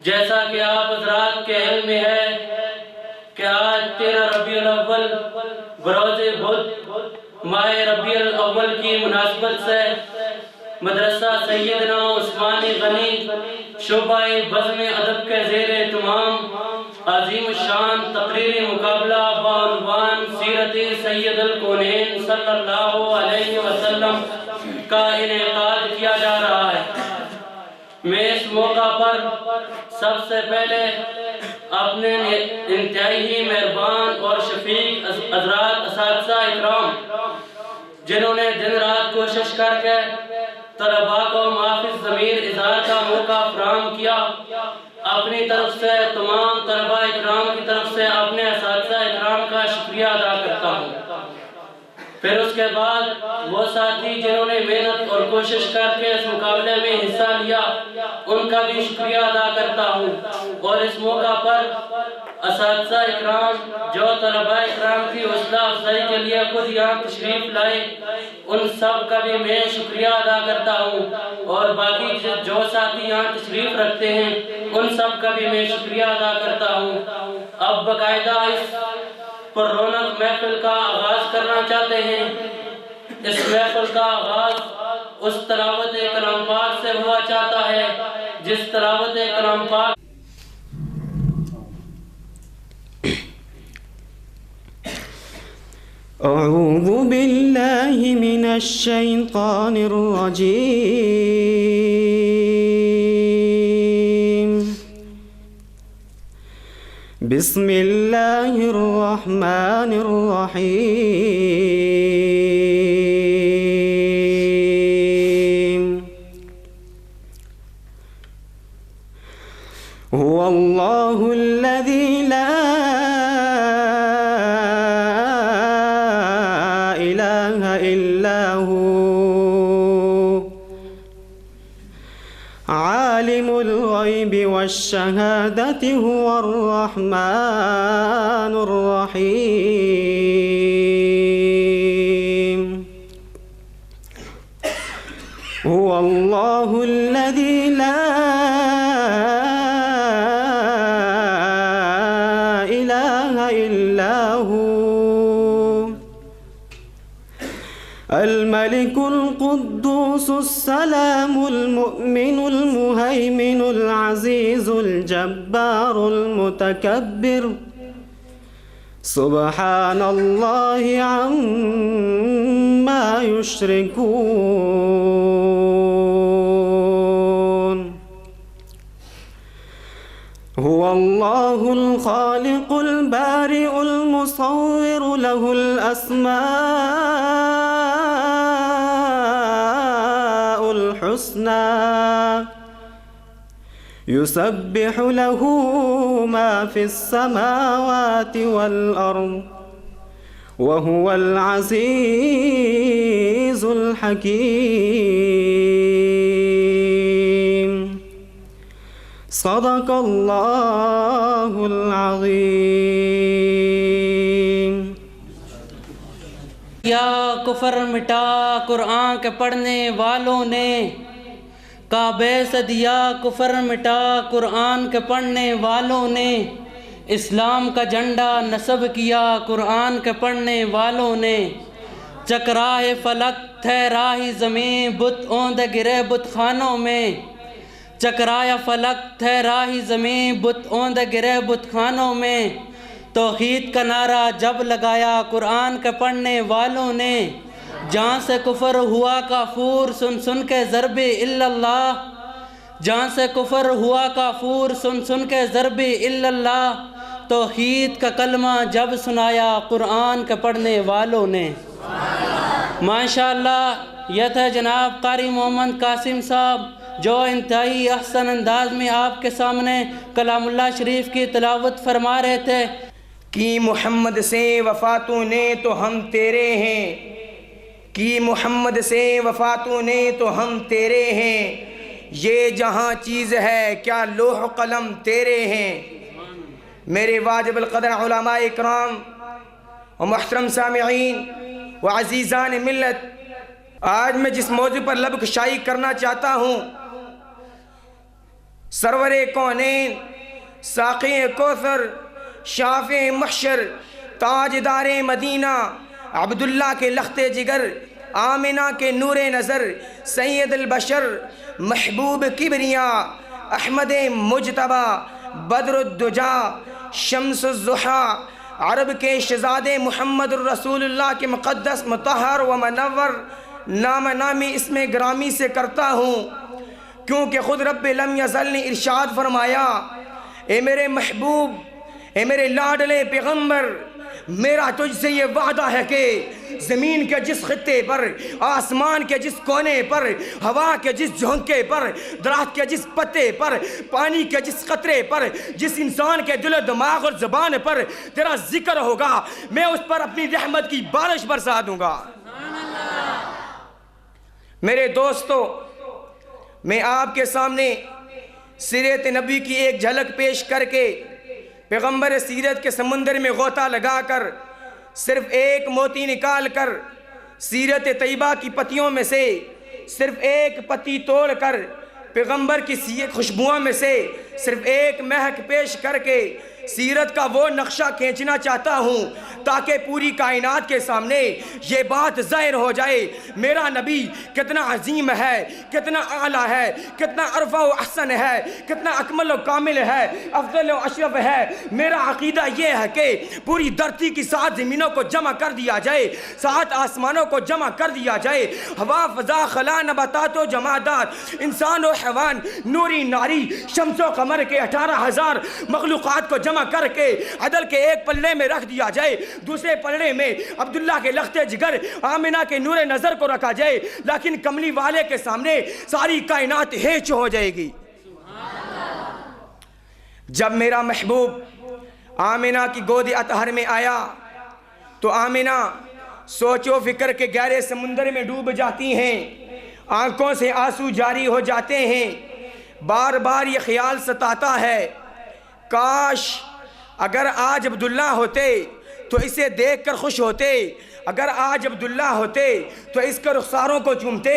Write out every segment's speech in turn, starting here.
جیسا کہ آپ حضرات کے علم میں ہے کہ آج 13 ربیع الاول بروز بدھ ماہ ربیع الاول کی مناسبت سے مدرسہ سیدنا عثمان غنی شعبہ بزم ادب کے زیر اہتمام عظیم الشان تقریری مقابلہ بعنوان سیرت سید الکونین صلی اللہ علیہ وسلم کا انعقاد کیا جا رہا ہے۔ میں اس موقع پر سب سے پہلے اپنے انتہائی ہی مہربان اور شفیق حضرات اساتذہ اکرام جنہوں نے دن رات کوشش کر کے طلباء کو محافظ ضمیر اظہار کا موقع فراہم کیا، اپنی طرف سے تمام طلباء اکرام کی طرف سے اپنے اساتذہ اکرام کا شکریہ ادا کرتا ہوں۔ پھر اس کے بعد وہ ساتھی جنہوں نے محنت اور کوشش کر کے اس مقابلے میں حصہ لیا ان کا بھی شکریہ ادا کرتا ہوں، اور اس موقع پر اساتذہ اکرام جو طلباء اکرام کی حوصلہ افزائی کے لیے خود یہاں تشریف لائے ان سب کا بھی میں شکریہ ادا کرتا ہوں، اور باقی جو ساتھی یہاں تشریف رکھتے ہیں ان سب کا بھی میں شکریہ ادا کرتا ہوں۔ اب باقاعدہ اس پر رونق محفل کا آغاز کرنا چاہتے ہیں۔ اس محفل کا آغاز اس تلاوت کلام پاک سے ہوا چاہتا ہے جس تلاوت کلام پاک اعوذ باللہ من الشیطان الرجیم بسم اللہ الرحمن الرحیم هو اللہ الذی لا عالم الغیب والشہادة هو الرحمن الرحیم هو اللہ الذی لا الہ الا هو الملك القدوس السلام المؤمن المهيمن العزيز الجبار المتكبر سبحان الله عما يشركون هو الله الخالق البارئ المصور له الأسماء الحسنى يسبح له ما في السماوات والأرض وهو العزيز الحكيم صدق اللہ العظیم۔ یا کفر مٹا قرآن کے پڑھنے والوں نے، کعبے سے دیا کفر مٹا قرآن کے پڑھنے والوں نے، اسلام کا جھنڈا نصب کیا قرآن کے پڑھنے والوں نے، چکراہ فلک تھے راہی زمین بت اوند گرے بت خانوں میں، چکرایا فلک تھے راہی زمین بت اوند گرے بت خانوں میں، توحید کا نعرہ جب لگایا قرآن کے پڑھنے والوں نے، جہاں سے کفر ہوا کافور سن سن کے ضرب الا اللہ، جہاں سے کفر ہوا کافور سن سن کے ضرب الا اللہ، توحید کا کلمہ جب سنایا قرآن کے پڑھنے والوں نے۔ ماشاءاللہ یہ تھے جناب قاری محمد قاسم صاحب جو انتہائی احسن انداز میں آپ کے سامنے کلام اللہ شریف کی تلاوت فرما رہے تھے۔ کی محمد سے وفاتوں نے تو ہم تیرے ہیں، کی محمد سے وفاتوں نے تو ہم تیرے ہیں، یہ جہاں چیز ہے کیا لوح قلم تیرے ہیں۔ میرے واجب القدر علماء اکرام و محترم سامعین و عزیزان ملت، آج میں جس موضوع پر لب کشائی کرنا چاہتا ہوں سرور کونین، ساقی کوثر، شافع محشر، تاجدار مدینہ، عبداللہ کے لخت جگر، آمنہ کے نور نظر، سید البشر، محبوب کبریا، احمد مجتبی، بدر الدجا، شمس الضحیٰ، عرب کے شہزادے محمد الرسول اللہ کے مقدس مطہر و منور نام نامی اس میں گرامی سے کرتا ہوں، کیونکہ خود رب لم یزل نے ارشاد فرمایا، اے میرے محبوب، اے میرے لاڈلے پیغمبر، میرا تجھ سے یہ وعدہ ہے کہ زمین کے جس خطے پر، آسمان کے جس کونے پر، ہوا کے جس جھونکے پر، درخت کے جس پتے پر، پانی کے جس قطرے پر، جس انسان کے دل و دماغ اور زبان پر تیرا ذکر ہوگا، میں اس پر اپنی رحمت کی بارش برسا دوں گا۔ میرے دوستو، میں آپ کے سامنے سیرت نبی کی ایک جھلک پیش کر کے پیغمبر سیرت کے سمندر میں غوطہ لگا کر صرف ایک موتی نکال کر سیرت طیبہ کی پتیوں میں سے صرف ایک پتی توڑ کر پیغمبر کی خوشبوؤں میں سے صرف ایک مہک پیش کر کے سیرت کا وہ نقشہ کھینچنا چاہتا ہوں تاکہ پوری کائنات کے سامنے یہ بات ظاہر ہو جائے، میرا نبی کتنا عظیم ہے، کتنا اعلیٰ ہے، کتنا ارفع و احسن ہے، کتنا اکمل و کامل ہے، افضل و اشرف ہے۔ میرا عقیدہ یہ ہے کہ پوری دھرتی کی 7 زمینوں کو جمع کر دیا جائے، 7 آسمانوں کو جمع کر دیا جائے، ہوا، فضا، خلا، نباتات و جمادات، انسان و حیوان، نوری ناری، شمس و قمر کے 18,000 مخلوقات کو جمع کر کے عدل کے ایک پلڑے میں رکھ دیا جائے، دوسرے پلڑے میں عبداللہ کے لخت جگر، آمنہ کے نور نظر کو رکھا جائے، لیکن کملی والے کے سامنے ساری کائنات ہیچ ہو جائے گی۔ جب میرا محبوب آمنہ کی گود اطہر میں آیا تو آمنہ سوچ و فکر کے گہرے سمندر میں ڈوب جاتی ہیں، آنکھوں سے آنسو جاری ہو جاتے ہیں، بار بار یہ خیال ستاتا ہے، کاش اگر آج عبداللہ ہوتے تو اسے دیکھ کر خوش ہوتے، اگر آج عبداللہ ہوتے تو اس کے رخساروں کو چومتے،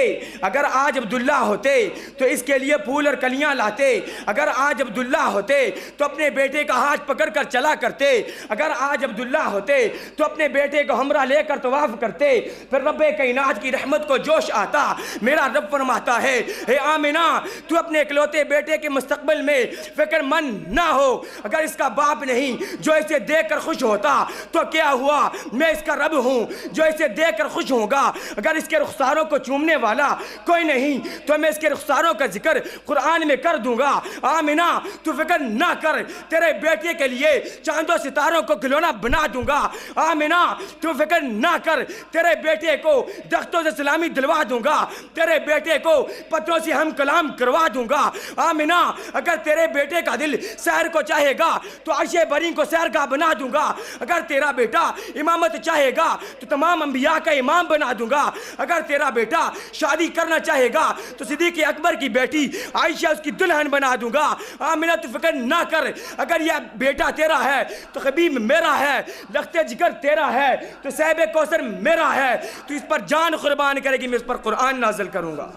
اگر آج عبداللہ ہوتے تو اس کے لیے پھول اور کلیاں لاتے، اگر آج عبداللہ ہوتے تو اپنے بیٹے کا ہاتھ پکڑ کر چلا کرتے، اگر آج عبداللہ ہوتے تو اپنے بیٹے کو ہمراہ لے کر طواف کرتے، پھر رب کائنات کی رحمت کو جوش آتا۔ میرا رب فرماتا ہے، اے آمنہ تو اپنے اکلوتے بیٹے کے مستقبل میں فکر مند نہ ہو، اگر اس کا باپ نہیں جو اسے دیکھ کر خوش ہوتا تو کیا ہوا، میں اس کا رب ہوں جو اسے دیکھ کر خوش ہوں گا، اگر اس کے رخساروں کو چومنے والا کوئی نہیں تو میں اس کے رخساروں کا ذکر قرآن میں کر دوں گا۔ آمنہ تو فکر نہ کر، تیرے بیٹے کے لیے چاند و ستاروں کو کھلونا بنا دوں گا۔ آمنہ تو فکر نہ کر، تیرے بیٹے کو درختوں سے سلامی دلوا دوں گا، تیرے بیٹے کو پتھروں سے ہم کلام کروا دوں گا۔ آمنہ اگر تیرے بیٹے کا دل سیر کو چاہے گا تو عرش بری کو سیرگاہ بنا دوں گا، اگر تیرا بیٹا امامت چاہے گا تو تمام انبیاء کا امام بنا دوں گا، اگر تیرا بیٹا شادی کرنا چاہے گا تو صدیق اکبر کی بیٹی عائشہ اس کی دلہن بنا دوں گا۔ آمنہ تو فکر نہ کر، اگر یہ بیٹا تیرا ہے تو حبیب میرا ہے، لخت جگر تیرا ہے تو صاحب کوثر میرا ہے، تو اس پر جان قربان کرے گی، میں اس پر قرآن نازل کروں گا۔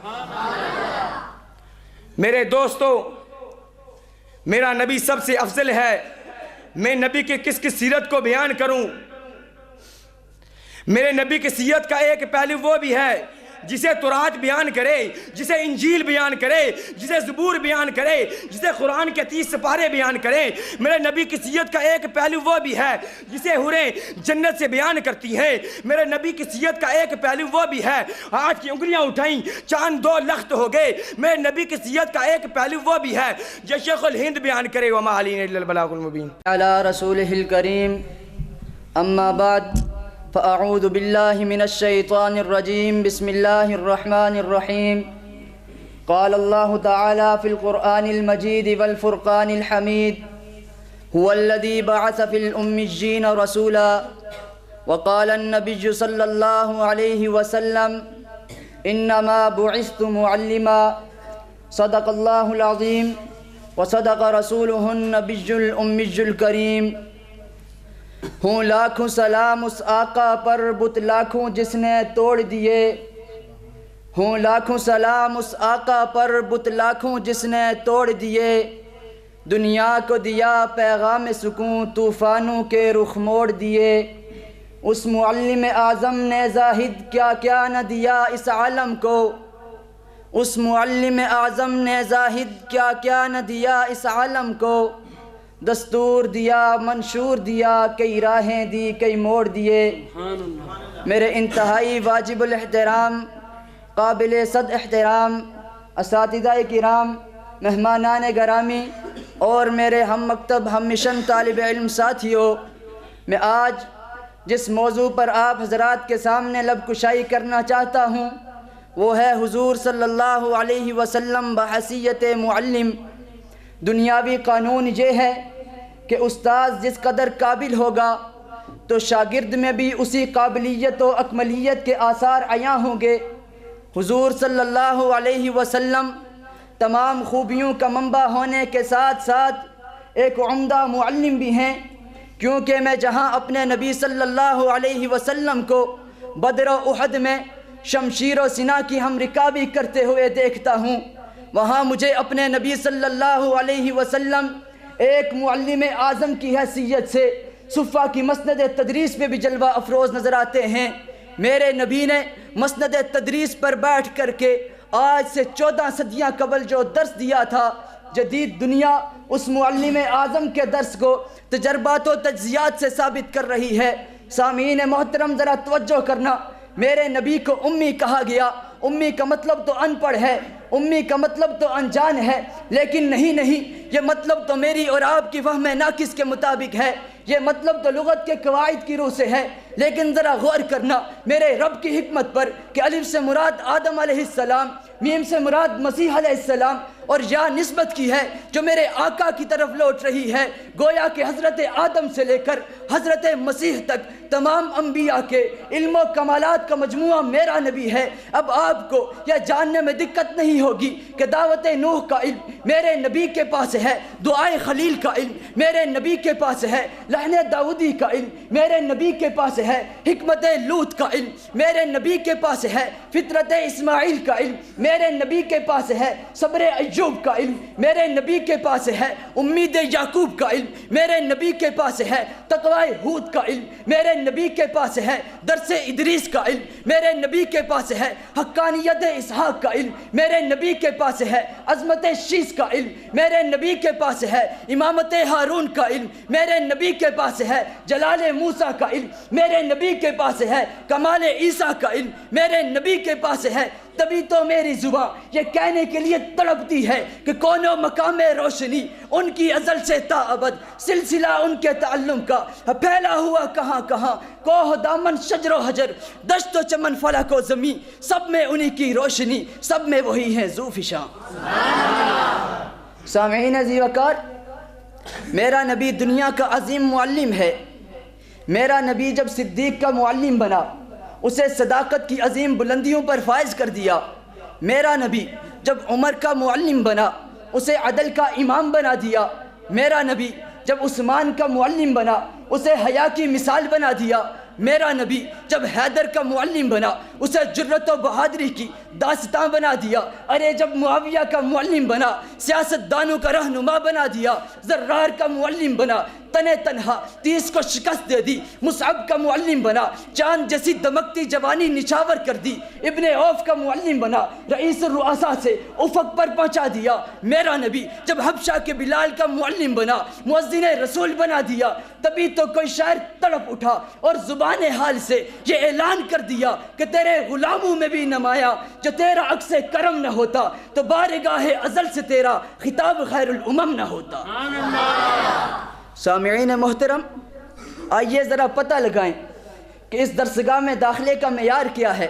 میرے دوستو، میرا نبی سب سے افضل ہے، میں نبی کے کس کس سیرت کو بیان کروں؟ میرے نبی کی سیرت کا ایک پہلو وہ بھی ہے جسے تورات بیان کرے، جسے انجیل بیان کرے، جسے زبور بیان کرے، جسے قرآن کے 30 سپارے بیان کرے۔ میرے نبی کی سیرت کا ایک پہلو وہ بھی ہے جسے حوریں جنت سے بیان کرتی ہیں۔ میرے نبی کی سیرت کا ایک پہلو وہ بھی ہے، آج کی انگلیاں اٹھائیں چاند 2 لخت ہو گئے۔ میرے نبی کی سیرت کا ایک پہلو وہ بھی ہے جو شیخ الہند بیان کرے، وما علینا الا البلاغ المبین۔ علی رسولہ الکریم، اما بعد، فأعوذ بالله من الشيطان الرجيم، بسم الله الرحمن الرحيم۔ قال الله تعالى في القرآن المجيد والفرقان الحميد، هو الذي بعث في الأميين رسولا، وقال النبي صلى الله عليه وسلم إنما بعثت معلما، صدق الله العظيم وصدق رسوله النبي الأمي الكريم۔ ہوں لاکھوں سلام اس آقا پر، بت لاکھوں جس نے توڑ دیے، ہوں لاکھوں سلام اس آقا پر بت لاکھوں جس نے توڑ دیے، دنیا کو دیا پیغام سکون طوفانوں کے رخ موڑ دیے۔ اس معلم اعظم نے زاہد کیا کیا نہ دیا اس عالم کو، اس معلم اعظم نے زاہد کیا کیا نہ دیا اس عالم کو، دستور دیا منشور دیا کئی راہیں دی کئی موڑ دیے۔ میرے انتہائی واجب الاحترام قابل صد احترام اساتذہ کرام، مہمانان گرامی اور میرے ہم مکتب ہم مشن طالب علم ساتھیوں، میں آج جس موضوع پر آپ حضرات کے سامنے لب کشائی کرنا چاہتا ہوں وہ ہے حضور صلی اللہ علیہ وسلم بحیثیت معلم۔ دنیاوی قانون یہ ہے کہ استاذ جس قدر قابل ہوگا تو شاگرد میں بھی اسی قابلیت و اکملیت کے آثار عیاں ہوں گے۔ حضور صلی اللہ علیہ وسلم تمام خوبیوں کا منبع ہونے کے ساتھ ساتھ ایک عمدہ معلم بھی ہیں، کیونکہ میں جہاں اپنے نبی صلی اللہ علیہ وسلم کو بدر و احد میں شمشیر و سنا کی ہم رکابی کرتے ہوئے دیکھتا ہوں، وہاں مجھے اپنے نبی صلی اللہ علیہ وسلم ایک معلم اعظم کی حیثیت سے صفہ کی مسند تدریس پہ بھی جلوہ افروز نظر آتے ہیں۔ میرے نبی نے مسند تدریس پر بیٹھ کر کے آج سے 14 صدیاں قبل جو درس دیا تھا، جدید دنیا اس معلم اعظم کے درس کو تجربات و تجزیات سے ثابت کر رہی ہے۔ سامعین محترم ذرا توجہ کرنا، میرے نبی کو امی کہا گیا۔ امی کا مطلب تو ان پڑھ ہے، امی کا مطلب تو انجان ہے، لیکن نہیں، یہ مطلب تو میری اور آپ کی فہم ناقص کے مطابق ہے، یہ مطلب تو لغت کے قواعد کی روح سے ہے۔ لیکن ذرا غور کرنا میرے رب کی حکمت پر کہ الف سے مراد آدم علیہ السلام، میم سے مراد مسیح علیہ السلام، اور یا نسبت کی ہے جو میرے آقا کی طرف لوٹ رہی ہے، گویا کہ حضرت آدم سے لے کر حضرت مسیح تک تمام انبیاء کے علم و کمالات کا مجموعہ میرا نبی ہے۔ اب آپ کو یہ جاننے میں دقت نہیں ہوگی کہ دعوت نوح کا علم میرے نبی کے پاس ہے، دعائے خلیل کا علم میرے نبی کے پاس ہے، لحن داؤدی کا علم میرے نبی کے پاس ہے، حکمت لوط کا علم میرے نبی کے پاس ہے، فطرت اسماعیل کا علم میرے نبی کے پاس ہے، صبر ایوب کا علم میرے نبی کے پاس ہے، امید یعقوب کا علم میرے نبی کے پاس ہے، تقوی ہود کا علم میرے نبی کے پاس ہے، درس ادریس کا علم میرے نبی کے پاس ہے، حقانیت اسحاق کا علم میرے نبی کے پاس ہے، عظمت شیس کا علم میرے نبی کے پاس ہے، امامت ہارون کا علم میرے نبی کے پاس ہے، جلال موسیٰ کا علم میرے نبی کے پاس ہے، کمال عیسیٰ کا علم میرے نبی کے پاس ہے۔ تبھی تو میری زبان یہ کہنے کے لیے تڑپتی ہے کہ کون و مقام روشنی ان کی ازل سے تا ابد، سلسلہ ان کے تعلم کا پھیلا ہوا کہاں کہاں، کوہ دامن شجر و حجر، دشت و چمن فلک و زمین، سب میں انہی کی روشنی، سب میں وہی ہیں ذوفشاں۔ سامعین عزیز وقار، میرا نبی دنیا کا عظیم معلم ہے۔ میرا نبی جب صدیق کا معلم بنا اسے صداقت کی عظیم بلندیوں پر فائز کر دیا۔ میرا نبی جب عمر کا معلم بنا اسے عدل کا امام بنا دیا۔ میرا نبی جب عثمان کا معلم بنا اسے حیا کی مثال بنا دیا۔ میرا نبی جب حیدر کا معلم بنا اسے جرت و بہادری کی داستان بنا دیا۔ ارے جب معاویہ کا معلم بنا سیاست دانوں کا رہنما بنا دیا۔ زرار کا معلم بنا تنے تنہا 30 کو شکست دے دی۔ مصعب کا معلم بنا چاند جیسی دمکتی جوانی نچھاور کر دی۔ ابن عوف کا معلم بنا رئیس الرؤساء سے افق پر پہنچا دیا۔ میرا نبی جب حبشہ کے بلال کا معلم بنا مؤذن رسول بنا دیا، تبھی تو کوئی شاعر تڑپ اٹھا اور زبان حال سے یہ اعلان کر دیا کہ تیرے غلاموں میں بھی نمایا جو تیرا عکس کرم نہ ہوتا تو بارگاہ ازل سے تیرا خطاب خیر الامم نہ ہوتا۔ سامعین محترم، آئیے ذرا پتہ لگائیں کہ اس درسگاہ میں داخلے کا معیار کیا ہے۔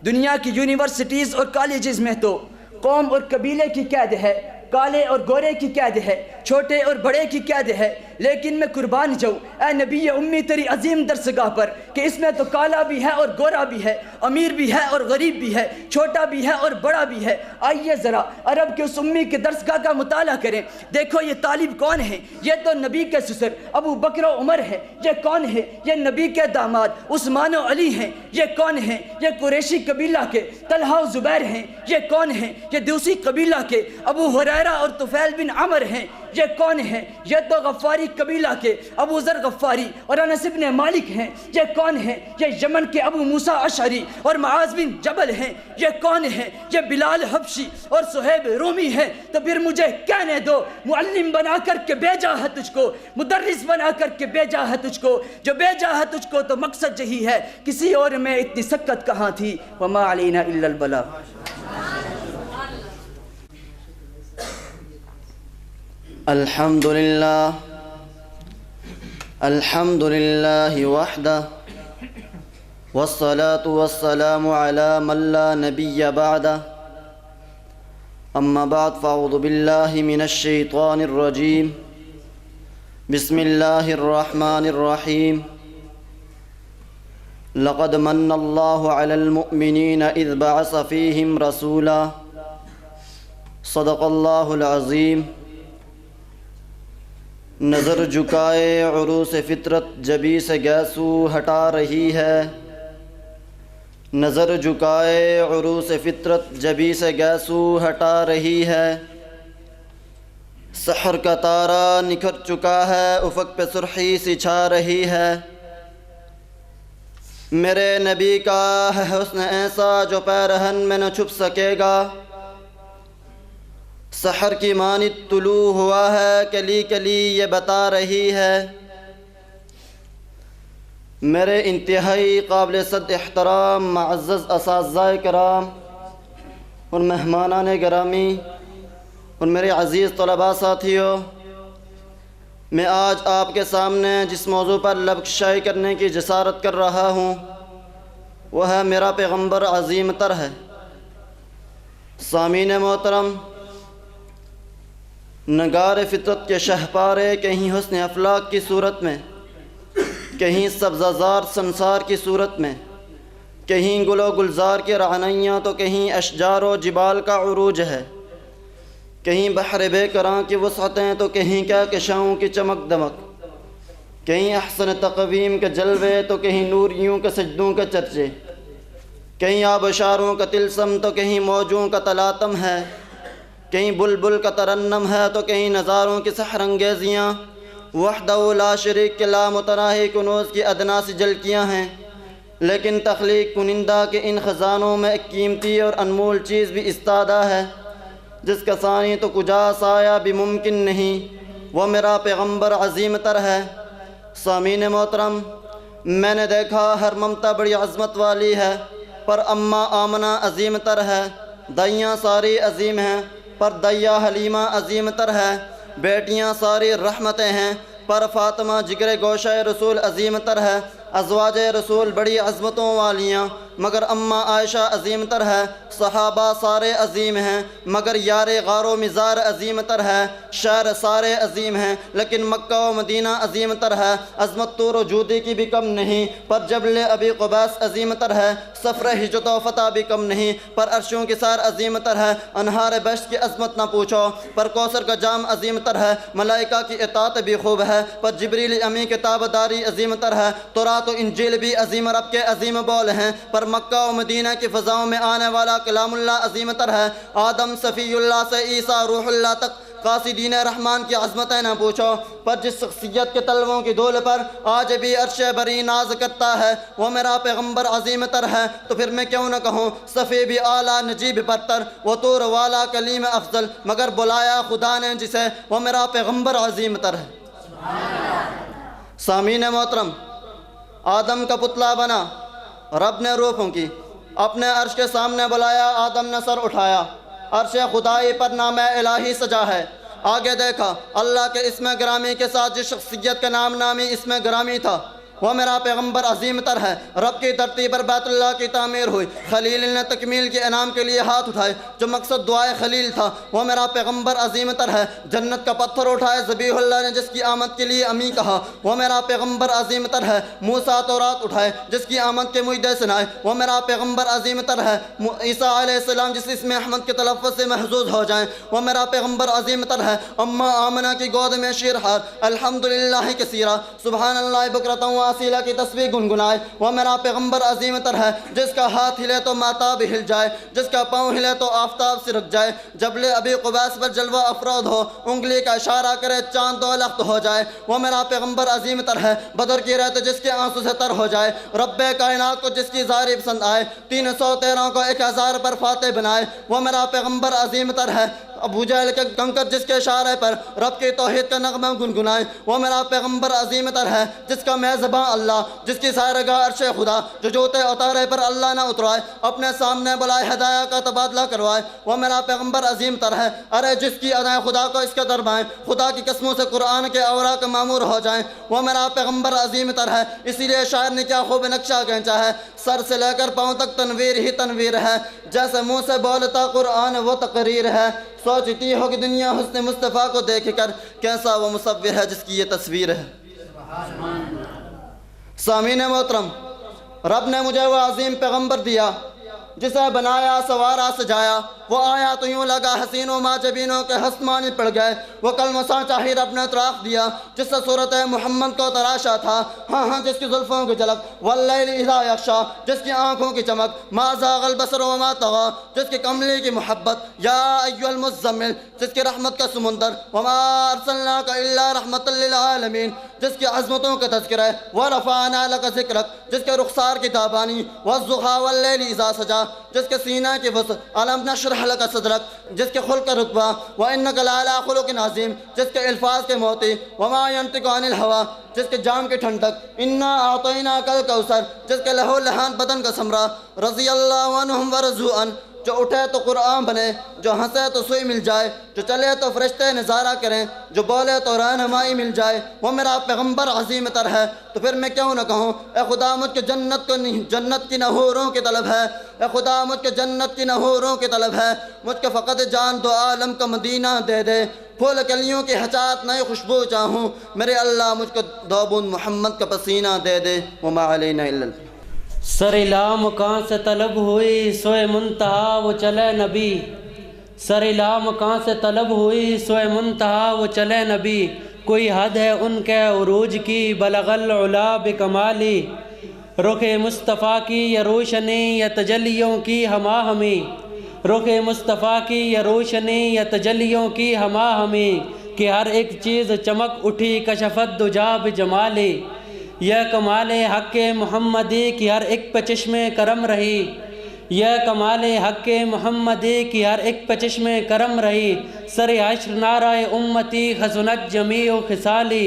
دنیا کی یونیورسٹیز اور کالجز میں تو قوم اور قبیلے کی قید ہے، کالے اور گورے کی قید ہے، چھوٹے اور بڑے کی قید ہے، لیکن میں قربان جاؤں اے نبی امی تیری عظیم درسگاہ پر کہ اس میں تو کالا بھی ہے اور گورا بھی ہے، امیر بھی ہے اور غریب بھی ہے، چھوٹا بھی ہے اور بڑا بھی ہے۔ آئیے ذرا عرب کے اس امی کے درسگاہ کا مطالعہ کریں۔ دیکھو یہ طالب کون ہے؟ یہ تو نبی کے سسر ابو بکر و عمر ہے۔ یہ کون ہے؟ یہ نبی کے داماد عثمان و علی ہیں۔ یہ کون ہیں؟ یہ قریشی قبیلہ کے طلحہ و زبیر ہیں۔ یہ کون ہیں؟ یہ دوسی قبیلہ کے ابو ہریرہ اور طفیل بن عمر ہیں۔ یہ کون ہیں؟ یہ تو غفاری قبیلہ کے ابو ذر غفاری اور انس بن مالک ہیں۔ یہ کون ہیں؟ یہ یمن کے ابو موسیٰ اشعری اور معاذ بن جبل ہیں۔ یہ کون ہیں؟ یہ بلال حبشی اور صہیب رومی ہیں۔ تو پھر مجھے کہنے دو، معلم بنا کر کے بھیجا ہے تجھ کو، مدرس بنا کر کے بھیجا ہے تجھ کو، جو بھیجا ہے تجھ کو تو مقصد یہی ہے، کسی اور میں اتنی سکت کہاں تھی؟ وما علینا الا البلاغ۔ الحمد لله وحده والصلاة والسلام على من لا نبي بعده أما بعد فأعوذ بالله من الشيطان الرجيم بسم الله الرحمن الرحيم لقد من الله على المؤمنين إذ بعث فيهم رسولا صدق الله العظيم۔ نظر جھکائے عروس فطرت جبی سے گیسو ہٹا رہی ہے، نظر جھکائے عروس فطرت جبی سے گیسو ہٹا رہی ہے، سحر کا تارا نکھر چکا ہے افق پہ سرخی سی چھا رہی ہے، میرے نبی کا ہے حسن ایسا جو پیرہن میں نہ چھپ سکے گا، سحر کی مانند طلوع ہوا ہے کلی کلی یہ بتا رہی ہے، میرے انتہائی قابل صد احترام معزز اساتذہ کرام اور مہمانان گرامی اور میرے عزیز طلباء ساتھیوں، میں آج آپ کے سامنے جس موضوع پر لب کشائی کرنے کی جسارت کر رہا ہوں وہ ہے میرا پیغمبر عظیم تر ہے۔ سامعین محترم، نگار فطرت کے شہپارے کہیں حسن افلاق کی صورت میں، کہیں سبززار سنسار کی صورت میں، کہیں گل و گلزار کی رعنیاں تو کہیں اشجار و جبال کا عروج ہے، کہیں بحر بے کراں کی وسعتیں تو کہیں کہکشاؤں کی چمک دمک، کہیں احسن تقویم کے جلوے تو کہیں نوریوں کے سجدوں کے چرچے، کہیں آبشاروں کا تلسم تو کہیں موجوں کا تلاطم ہے، کہیں بلبل کا ترنم ہے تو کہیں نظاروں کی سحر انگیزیاں، وحدہ لا شریک کے لا متناہی کنوز کی ادنا سی جھلکیاں ہیں، لیکن تخلیق کنندہ کے ان خزانوں میں ایک قیمتی اور انمول چیز بھی استادہ ہے جس کا ثانی تو کجا سایہ بھی ممکن نہیں، وہ میرا پیغمبر عظیم تر ہے۔ سامعین محترم، میں نے دیکھا ہر ممتا بڑی عظمت والی ہے پر اماں آمنہ عظیم تر ہے، دائیاں ساری عظیم ہیں پر دیا حلیمہ عظیم تر ہے، بیٹیاں ساری رحمتیں ہیں پر فاطمہ جگر گوشہ رسول عظیم تر ہے، ازواج رسول بڑی عظمتوں والیاں مگر اماں عائشہ عظیم تر ہے، صحابہ سارے عظیم ہیں مگر یار غار و مزار عظیم تر ہے، شہر سارے عظیم ہیں لیکن مکہ و مدینہ عظیم تر ہے، عظمت طور و جودی کی بھی کم نہیں پر جبل ابی قبیس عظیم تر ہے، سفر ہجرت و فتح بھی کم نہیں پر عرشوں کی سار عظیم تر ہے، انہار بہشت کی عظمت نہ پوچھو پر کوثر کا جام عظیم تر ہے، ملائکہ کی اطاعت بھی خوب ہے پر جبریل امی کتاب داری عظیم تر ہے، تورات و انجیل بھی عظیم رب کے عظیم بول ہیں پر مکہ و مدینہ کی فضاؤں میں آنے والا کلام اللہ عظیم تر ہے، آدم صفی اللہ سے عیسیٰ روح اللہ تک قاصدین رحمان کی عظمتیں نہ پوچھو پر جس شخصیت کے تلووں کی دھول پر آج بھی عرش بری ناز کرتا ہے وہ میرا پیغمبر عظیم تر ہے، تو پھر میں کیوں نہ کہوں صفی بھی اعلیٰ نجیب برتر، وہ طور والا کلیم افضل مگر بلایا خدا نے جسے، وہ میرا پیغمبر عظیم تر ہے۔ سامعین محترم، آدم کا پتلا بنا، رب نے روح پھونکی، اپنے عرش کے سامنے بلایا، آدم نے سر اٹھایا، عرش خدائی پر نام الہی سجا ہے، آگے دیکھا اللہ کے اسم گرامی کے ساتھ جس شخصیت کا نام نامی اسم گرامی تھا، وہ میرا پیغمبر عظیم تر ہے۔ رب کی دھرتی پر بیت اللہ کی تعمیر ہوئی، خلیل نے تکمیل کے انعام کے لیے ہاتھ اٹھائے، جو مقصد دعائے خلیل تھا وہ میرا پیغمبر عظیم تر ہے۔ جنت کا پتھر اٹھائے ذبیح اللہ نے جس کی آمد کے لیے امی کہا وہ میرا پیغمبر عظیم تر ہے۔ موسیٰ تورات اٹھائے جس کی آمد کے مجدے سنائے وہ میرا پیغمبر عظیم تر ہے۔ عیسیٰ علیہ السلام جس اسم احمد کے تلفظ سے محظوظ ہو جائیں وہ میرا پیغمبر عظیم تر ہے۔ اماں آمنہ کی گود میں شیرہار الحمدللہ کثیرہ سبحان اللہ بکرۃ و اصیلہ کی تسبیح گنگنائے وہ میرا پیغمبر عظیم تر ہے۔ جس کا ہاتھ ہلے تو ماتاب ہل جائے، جس کا پاؤں ہلے تو آفتاب سرک جائے، جبل ابی قبیس پر جلوہ افراد ہو، انگلی کا اشارہ کرے چاند و لخت ہو جائے وہ میرا پیغمبر عظیم تر ہے۔ بدر کی رات جس کے آنسو سے تر ہو جائے، رب کائنات کو جس کی زاری پسند آئے، 313 کو 1000 پر فاتح بنائے وہ میرا پیغمبر عظیم تر ہے۔ ابو جہل کے کنکر جس کے اشارے پر رب کی توحید کا نغمہ گنگنائے وہ میرا پیغمبر عظیم تر ہے۔ جس کا میزباں اللہ، جس کی سائرگاہ عرش خدا، جو جوتے اتارے پر اللہ نہ اترائے، اپنے سامنے بلائے ہدایہ کا تبادلہ کروائے وہ میرا پیغمبر عظیم تر ہے۔ ارے جس کی ادائیں خدا کو اس کے دربائیں، خدا کی قسموں سے قرآن کے اوراق معمور ہو جائیں وہ میرا پیغمبر عظیم تر ہے۔ اسی لیے شاعر نے کیا خوب نقشہ کھینچا ہے، سر سے لے کر پاؤں تک تنویر ہی تنویر ہے، جیسے منہ سے بولتا قرآن وہ تقریر ہے۔ سوچتی ہوگی دنیا حسن مصطفیٰ کو دیکھ کر کیسا وہ مصور ہے جس کی یہ تصویر ہے۔ سامعین محترم، رب نے مجھے وہ عظیم پیغمبر دیا جسے بنایا سوارا سجایا، وہ آیا تو یوں لگا حسین و ماجبینوں کے ہسمانی پڑ گئے، وہ کلمہ سانچہ ہی رب نے تراخ دیا جس سے صورت محمد کو تراشا تھا، ہاں جس کی زلفوں کی جھلک، واللیل اذا یغشا جس کی آنکھوں کی چمک، ما زاغ البصر وما طغی جس کی کملی کی محبت، یا ایھا المزمل جس کی رحمت کا سمندر، وما ارسلناک الا رحمۃ للعالمین جس کی عظمتوں کا تذکرہ ہے، ورفعنا لک ذکرک جس کے رخسار کی تابانی، والضحیٰ واللیل اذا سجا جس کے سینہ کی وسط، الم نشرح لک صدرک جس کے خلق کا رتبہ، وانک لعلی خلق عظیم جس کے الفاظ کے موتی، وما ینطق عن الہویٰ جس کے جام کی ٹھنڈک، انا اعطیناک الکوثر جس کے لہو لہان بدن کا ثمرہ، رضی اللہ عنہم ورضوا عنہ جو اٹھے تو قرآن بنے، جو ہنسے تو سوئی مل جائے، جو چلے تو فرشتے نظارہ کریں، جو بولے تو رہنمائی مل جائے وہ میرا پیغمبر عظیم تر ہے۔ تو پھر میں کیوں نہ کہوں اے خدا مجھ کے جنت کی نہوروں کی طلب ہے، اے خدا مجھ کے جنت کی نہوروں کی طلب ہے، مجھ کے فقط جان دو عالم کا مدینہ دے دے، پھول کلیوں کی حچات نئی خوشبو چاہوں، میرے اللہ مجھ کو دو بوند محمد کا پسینہ دے دے، وما علینا الا البلاغ۔ سر لامکاں سے طلب ہوئی سوئے منتہا وہ چلے نبی، سر لامکاں سے طلب ہوئی سوئے منتہا وہ چلے نبی، کوئی حد ہے ان کے عروج کی بلغ العلا بکمالی، رخ مصطفیٰ کی یہ روشنی یا تجلیوں کی ہما ہمی، رخ مصطفیٰ کی یہ روشنی یا تجلیوں کی ہما ہمی، کہ ہر ایک چیز چمک اٹھی کشفت دجا بجمالی، یہ کمال حق محمدی کی ہر ایک پہ چشم کرم رہی، یہ کمال حق محمدی کی ہر ایک پہ چشم کرم رہی، سر حشر نعرہ امتی حسنت جمیع خصالی،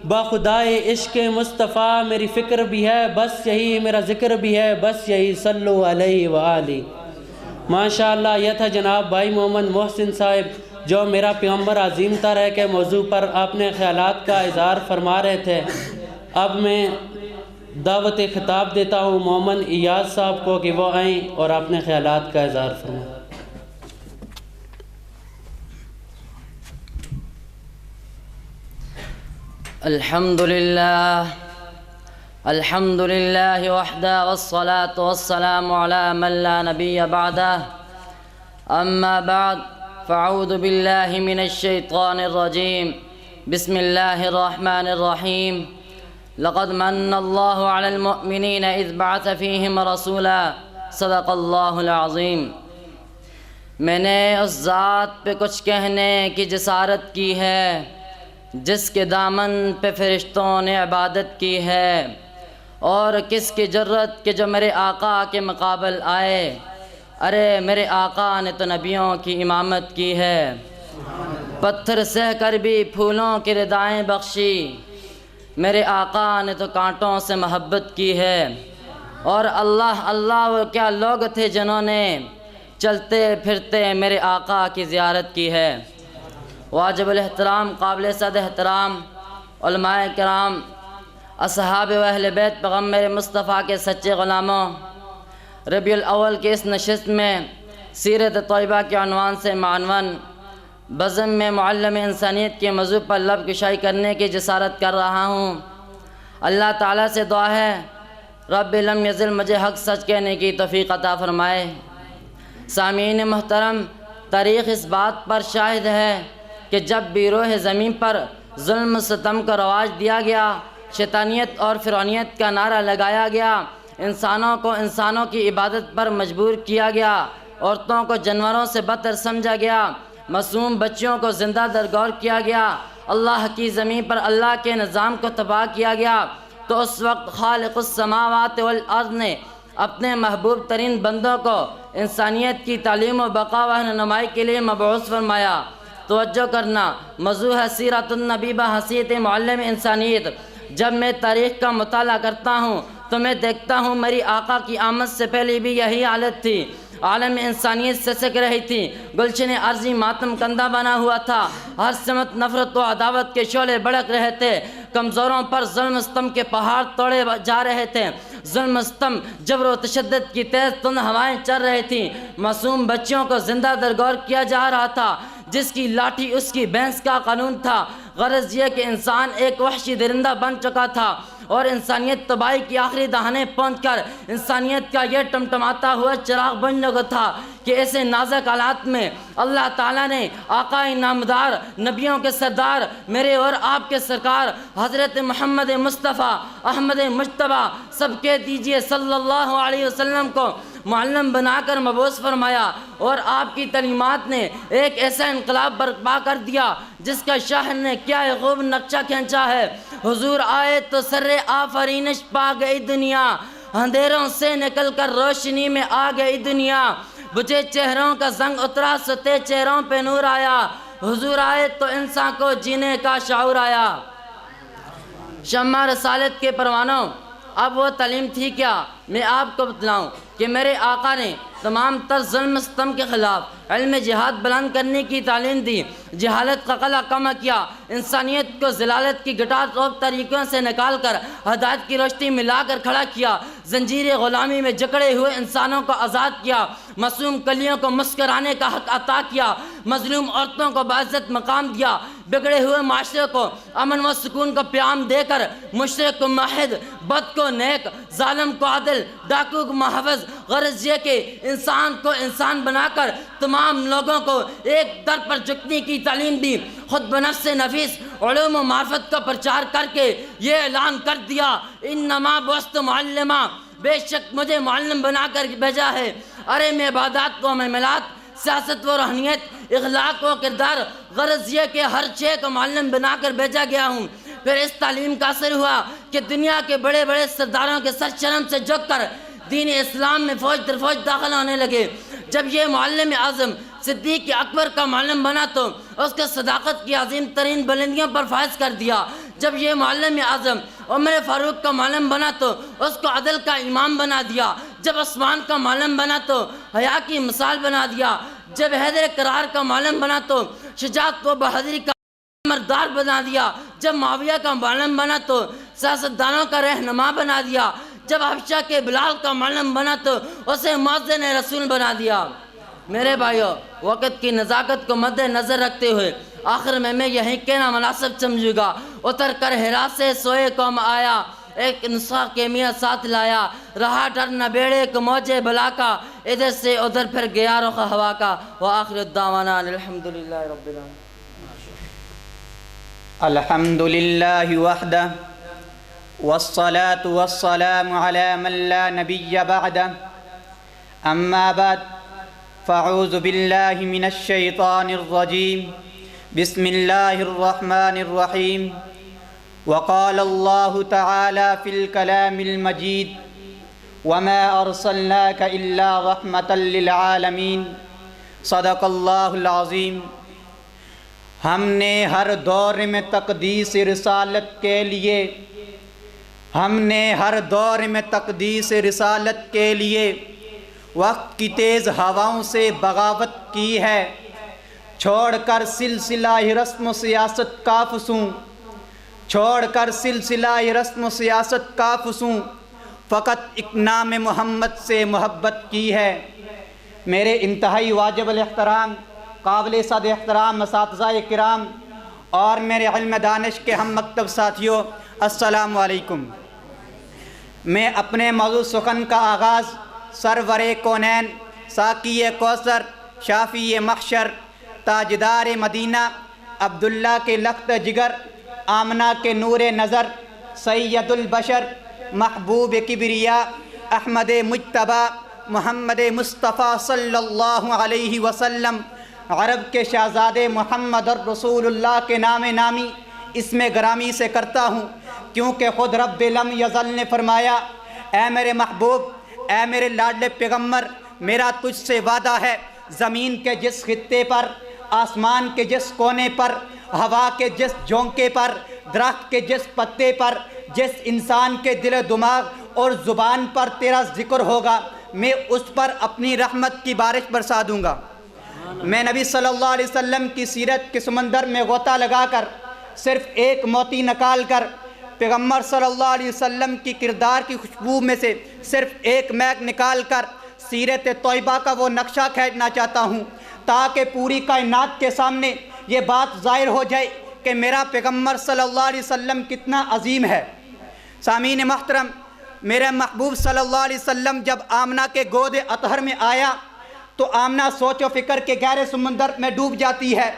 باخدائے عشق مصطفیٰ میری فکر بھی ہے بس یہی، میرا ذکر بھی ہے بس یہی، صلو علیہ وآلہ۔ ماشاءاللہ یہ تھا جناب بھائی محمد محسن صاحب جو میرا پیغمبر عظیم تر ہے کے موضوع پر آپ نے خیالات کا اظہار فرما رہے تھے۔ اب میں دعوت خطاب دیتا ہوں محمد ایاز صاحب کو کہ وہ آئیں اور اپنے خیالات کا اظہار فرمائیں۔ الحمد للہ وحدہ والصلاة والسلام علی من لا نبی بعدہ، اما بعد فاعوذ باللہ من الشیطان الرجیم، بسم اللہ الرحمن الرحیم، لقد من اللہ علی المؤمنین اذ بعث فیہم رسولا، صدق اللہ العظیم۔ میں نے اس ذات پہ کچھ کہنے کی جسارت کی ہے جس کے دامن پہ فرشتوں نے عبادت کی ہے، اور کس کی جرت کہ جو میرے آقا کے مقابل آئے، ارے میرے آقا نے تو نبیوں کی امامت کی ہے، پتھر سہ کر بھی پھولوں کی ردائیں بخشی، میرے آقا نے تو کانٹوں سے محبت کی ہے، اور اللہ اللہ وہ کیا لوگ تھے جنہوں نے چلتے پھرتے میرے آقا کی زیارت کی ہے۔ واجب الاحترام قابل صد احترام علماء کرام، اصحاب و اہل بیت پیغمبر مصطفیٰ کے سچے غلاموں، ربیع الاول کے اس نشست میں سیرت طیبہ کے عنوان سے معنون بزم میں معلم انسانیت کے موضوع پر لب کشائی کرنے کی جسارت کر رہا ہوں۔ اللہ تعالیٰ سے دعا ہے رب لم یزل مجھے حق سچ کہنے کی توفیق عطا فرمائے۔ سامعین محترم، تاریخ اس بات پر شاہد ہے کہ جب بھی روح زمین پر ظلم و ستم کو رواج دیا گیا، شیطانیت اور فرعونیت کا نعرہ لگایا گیا، انسانوں کو انسانوں کی عبادت پر مجبور کیا گیا، عورتوں کو جانوروں سے بدتر سمجھا گیا، معصوم بچیوں کو زندہ درگور کیا گیا، اللہ کی زمین پر اللہ کے نظام کو تباہ کیا گیا، تو اس وقت خالق السماوات والارض نے اپنے محبوب ترین بندوں کو انسانیت کی تعلیم و بقا و رہنمائی کے لیے مبعوث فرمایا۔ توجہ کرنا، موضوع ہے سیرت النبی بحیثیت معلم انسانیت۔ جب میں تاریخ کا مطالعہ کرتا ہوں تو میں دیکھتا ہوں میری آقا کی آمد سے پہلے بھی یہی حالت تھی۔ عالم انسانیت سسک رہی تھی، گلشن ارضی ماتم کندہ بنا ہوا تھا، ہر سمت نفرت و عداوت کے شعلے بڑک رہے تھے، کمزوروں پر ظلم و ستم کے پہاڑ توڑے جا رہے تھے، ظلم و ستم، جبر و تشدد کی تیز تند ہوائیں چل رہی تھیں، معصوم بچیوں کو زندہ درگور کیا جا رہا تھا، جس کی لاٹھی اس کی بھینس کا قانون تھا۔ غرض یہ کہ انسان ایک وحشی درندہ بن چکا تھا اور انسانیت تباہی کی آخری دہانے پہنچ کر انسانیت کا یہ ٹمٹماتا ہوا چراغ بن لگا تھا کہ ایسے نازک حالات میں اللہ تعالیٰ نے آقا نامدار، نبیوں کے سردار، میرے اور آپ کے سرکار حضرت محمد مصطفیٰ احمد مجتبیٰ سب کے دیجئے صلی اللہ علیہ وسلم کو معلم بنا کر مبعوث فرمایا، اور آپ کی تعلیمات نے ایک ایسا انقلاب برپا کر دیا جس کا شاہر نے کیا خوب نقشہ کھینچا ہے۔ حضور آئے تو سر آفرینش پا گئی دنیا، اندھیروں سے نکل کر روشنی میں آ گئی دنیا، بجھے چہروں کا زنگ اترا، ستے چہروں پہ نور آیا، حضور آئے تو انسان کو جینے کا شعور آیا۔ شمع رسالت کے پروانوں، اب وہ تعلیم تھی کیا؟ میں آپ کو بتلاؤں کہ میرے آقا نے تمام تر ظلم ستم کے خلاف علم جہاد بلند کرنے کی تعلیم دی، جہالت کا قلعہ کم کیا، انسانیت کو ضلالت کی گٹار روب طریقوں سے نکال کر ہدایت کی روشنی ملا کر کھڑا کیا، زنجیر غلامی میں جکڑے ہوئے انسانوں کو آزاد کیا، معصوم کلیوں کو مسکرانے کا حق عطا کیا، مظلوم عورتوں کو باعزت مقام دیا، بگڑے ہوئے معاشرے کو امن و سکون کا پیام دے کر مشرک کو موحد، بد کو نیک، ظالم کو عادل، ڈاکو کو محافظ، غرض یہ کہ انسان کو انسان بنا کر تمام لوگوں کو ایک در پر جھکنے کی تعلیم دی، خود بنفس نفیس علوم و معرفت کا پرچار کر کے یہ اعلان کر دیا، انما بعثت معلما، بے شک مجھے معلم بنا کر بھیجا ہے۔ ارے میں عبادات و معاملات، سیاست و روحانیت، اخلاق و کردار، غرض یہ کہ ہر شے کو معلم بنا کر بھیجا گیا ہوں۔ پھر اس تعلیم کا اثر ہوا کہ دنیا کے بڑے بڑے سرداروں کے سر شرم سے جھک کر دین اسلام میں فوج در فوج داخل ہونے لگے۔ جب یہ معلم اعظم صدیق اکبر کا معلم بنا تو اس کے صداقت کی عظیم ترین بلندیوں پر فائز کر دیا۔ جب یہ معلم اعظم عمر فاروق کا معلم بنا تو اس کو عدل کا امام بنا دیا۔ جب عثمان کا معلم بنا تو حیا کی مثال بنا دیا۔ جب حیدر کرار کا معلم بنا تو شجاعت و بہادری کا مردار بنا دیا۔ جب معاویہ کا معلم بنا تو سیاستدانوں کا رہنما بنا دیا۔ جب حبشہ کے بلال کا معلم بنا تو اسے مؤذن رسول بنا دیا۔ میرے بھائیو، وقت کی نزاکت کو مد نظر رکھتے ہوئے آخر میں یہی کہنا مناسب سمجھوں گا، اتر کر ہرا سے سوئے قوم آیا، ایک نسخہ کیمیا ساتھ لایا، رہا ڈر نہ بیڑے کو موجے بلا کا، ادھر سے ادھر پھر گیا رخ ہوا کا۔ وآخر الدعوانا الحمدللہ رب العالمین۔ الحمدللہ وحدہ والصلاة والسلام على من لا نبي بعده أما بعد فأعوذ بالله من الشيطان الرجيم بسم الله الرحمن الرحيم وقال الله تعالى في الكلام المجيد وما أرسلناك إلا رحمة للعالمين صدق الله العظيم۔ ہم نے ہر دور میں تقدیس رسالت کے لیے تقدیس رسالت کے لیے وقت کی تیز ہواؤں سے بغاوت کی ہے، چھوڑ کر سلسلہ رسم و سیاست کا فسوں، چھوڑ کر سلسلہ رسم و سیاست کا فسوں، فقط ایک نام محمد سے محبت کی ہے۔ میرے انتہائی واجب الاحترام قابل صد احترام اساتذہ کرام اور میرے علم دانش کے ہم مکتب ساتھیوں، السلام علیکم۔ میں اپنے موضوع سخن کا آغاز سرور کونین، ساقی کوثر، شافی محشر، تاجدار مدینہ، عبداللہ کے لخت جگر، آمنہ کے نور نظر، سید البشر، محبوب کبریا، احمد مجتبیٰ، محمد مصطفیٰ صلی اللہ علیہ وسلم، عرب کے شہزادے محمد الرسول اللہ کے نام نامی اسم گرامی سے کرتا ہوں، کیونکہ خود رب لم یزل نے فرمایا، اے میرے محبوب، اے میرے لاڈلے پیغمبر، میرا تجھ سے وعدہ ہے، زمین کے جس خطے پر، آسمان کے جس کونے پر، ہوا کے جس جھونکے پر، درخت کے جس پتے پر، جس انسان کے دل و دماغ اور زبان پر تیرا ذکر ہوگا، میں اس پر اپنی رحمت کی بارش برسا دوں گا۔ میں نبی صلی اللہ علیہ وسلم کی سیرت کے سمندر میں غوطہ لگا کر صرف ایک موتی نکال کر پیغمبر صلی اللہ علیہ وسلم کی کردار کی خوشبو میں سے صرف ایک مہک نکال کر سیرت طیبہ کا وہ نقشہ کھینچنا چاہتا ہوں، تاکہ پوری کائنات کے سامنے یہ بات ظاہر ہو جائے کہ میرا پیغمبر صلی اللہ علیہ وسلم کتنا عظیم ہے۔ سامعین محترم، میرے محبوب صلی اللہ علیہ وسلم جب آمنہ کے گود اطہر میں آیا تو آمنہ سوچ و فکر کے گہرے سمندر میں ڈوب جاتی ہے،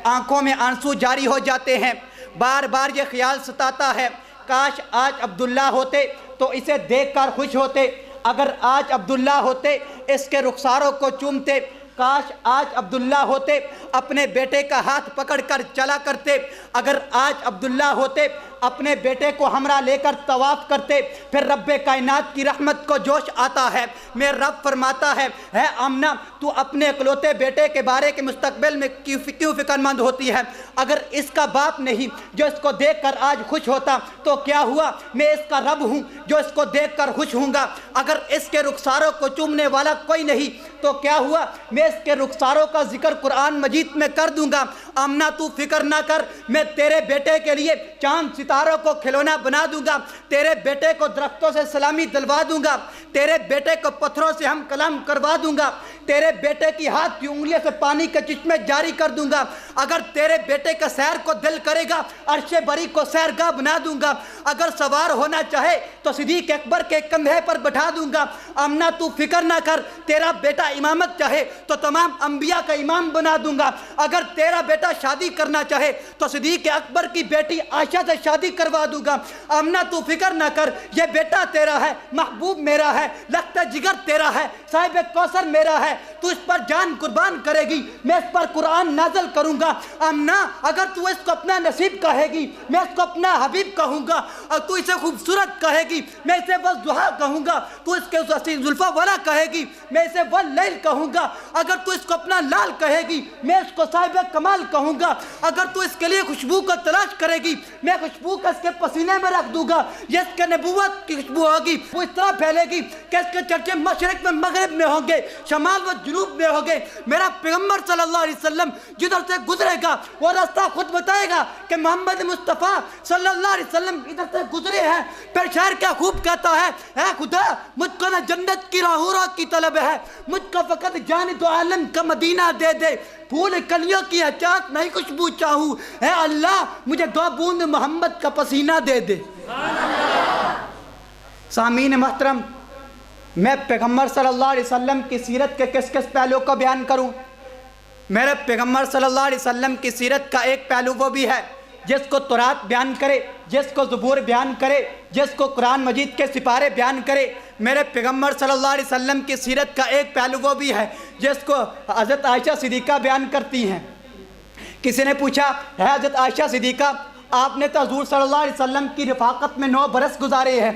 آنکھوں میں آنسو جاری ہو جاتے ہیں، بار بار یہ خیال ستاتا ہے، کاش آج عبداللہ ہوتے تو اسے دیکھ کر خوش ہوتے، اگر آج عبداللہ ہوتے اس کے رخساروں کو چومتے، کاش آج عبداللہ ہوتے اپنے بیٹے کا ہاتھ پکڑ کر چلا کرتے، اگر آج عبداللہ ہوتے اپنے بیٹے کو ہمراہ لے کر طواف کرتے، پھر رب کائنات کی رحمت کو جوش آتا ہے۔ میں رب فرماتا ہے، اے آمنہ تو اپنے اکلوتے بیٹے کے بارے کے مستقبل میں کیوں فکر مند ہوتی ہے؟ اگر اس کا باپ نہیں جو اس کو دیکھ کر آج خوش ہوتا تو کیا ہوا، میں اس کا رب ہوں جو اس کو دیکھ کر خوش ہوں گا۔ اگر اس کے رخساروں کو چومنے والا کوئی نہیں تو کیا ہوا، میں اس کے رخساروں کا ذکر قرآن مجید میں کر دوں گا۔ آمنہ تو فکر نہ کر، میں تیرے بیٹے کے لیے چاند ستاروں کو کھلونا بنا دوں گا، تیرے بیٹے کو درختوں سے سلامی دلوا دوں گا، تیرے بیٹے کو پتھروں سے ہم کلام کروا دوں گا، تیرے بیٹے کی ہاتھ کی انگلیوں سے پانی کے چشمے جاری کر دوں گا، اگر تیرے بیٹے کا سیر کو دل کرے گا عرش بری کو سیرگاہ بنا دوں گا، اگر سوار ہونا چاہے تو صدیق اکبر کے کندھے پر بٹھا دوں گا۔ آمنہ تو فکر نہ کر، تیرا بیٹا امامت چاہے تو تمام انبیاء کا امام بنا دوں گا، اگر تیرا بیٹا شادی کرنا چاہے تو صدیق اکبر کی بیٹی عائشہ سے شادی کروا دوں گا۔ آمنہ تو فکر نہ کر، یہ بیٹا تیرا ہے، محبوب میرا ہے، لخت جگر تیرا ہے، صاحب کوثر میرا ہے، تو اس پر جان قربان کرے گی، میں اس پر قرآن نازل کروں گا۔ آمنہ اگر تو اس کو اپنا نصیب کہے گی، میں اس کو اپنا حبیب کہوں گا، اور تو اسے خوبصورت کہے گی، میں اسے والضحیٰ کہوں گا، تو اس کے زلفہ والا کہے گی، میں اسے واللیل کہوں گا، اگر تو اس کو اپنا لال کہے گی، میں اس کو صاحب کمال کہوں گا، اگر تو اس کے لیے خوشبو کو تلاش کرے گی، میں خوشبو کا اس کے پسینے میں رکھ دوں گا، یہ اس کے نبوت کی خوشبو ہوگی، وہ اس طرح پھیلے گی کہ اس کے چرچے مشرق میں مغرب میں ہوں گے، شمال و جنوب میں ہوں گے۔ میرا پیغمبر صلی اللہ علیہ وسلم جدھر سے گزرے گا وہ راستہ خود بتائے گا کہ محمد مصطفیٰ صلی اللہ علیہ وسلم ادھر سے گزرے ہیں، پھر شاعر کیا خوب کہتا ہے، اے خدا مجھ کو نہ جنت کی راہوروں کی طلب ہے، مجھ کو فقط جان دو عالم کا مدینہ دے دے، پھول کلیوں کی اچاک نہیں خوشبو چاہوں، اے اللہ مجھے 2 بوند محمد کا پسینہ دے دے۔ سامعین محترم، میں پیغمبر صلی اللہ علیہ وسلم کی سیرت کے کس کس پہلو کو بیان کروں؟ میرے پیغمبر صلی اللہ علیہ وسلم کی سیرت کا ایک پہلو وہ بھی ہے جس کو تورات بیان کرے، جس کو زبور بیان کرے، جس کو قرآن مجید کے سپارے بیان کرے۔ میرے پیغمبر صلی اللہ علیہ وسلم کی سیرت کا ایک پہلو وہ بھی ہے جس کو حضرت عائشہ صدیقہ بیان کرتی ہیں۔ کسی نے پوچھا، ہے حضرت عائشہ صدیقہ آپ نے تو حضور صلی اللہ علیہ وسلم کی رفاقت میں 9 برس گزارے ہیں،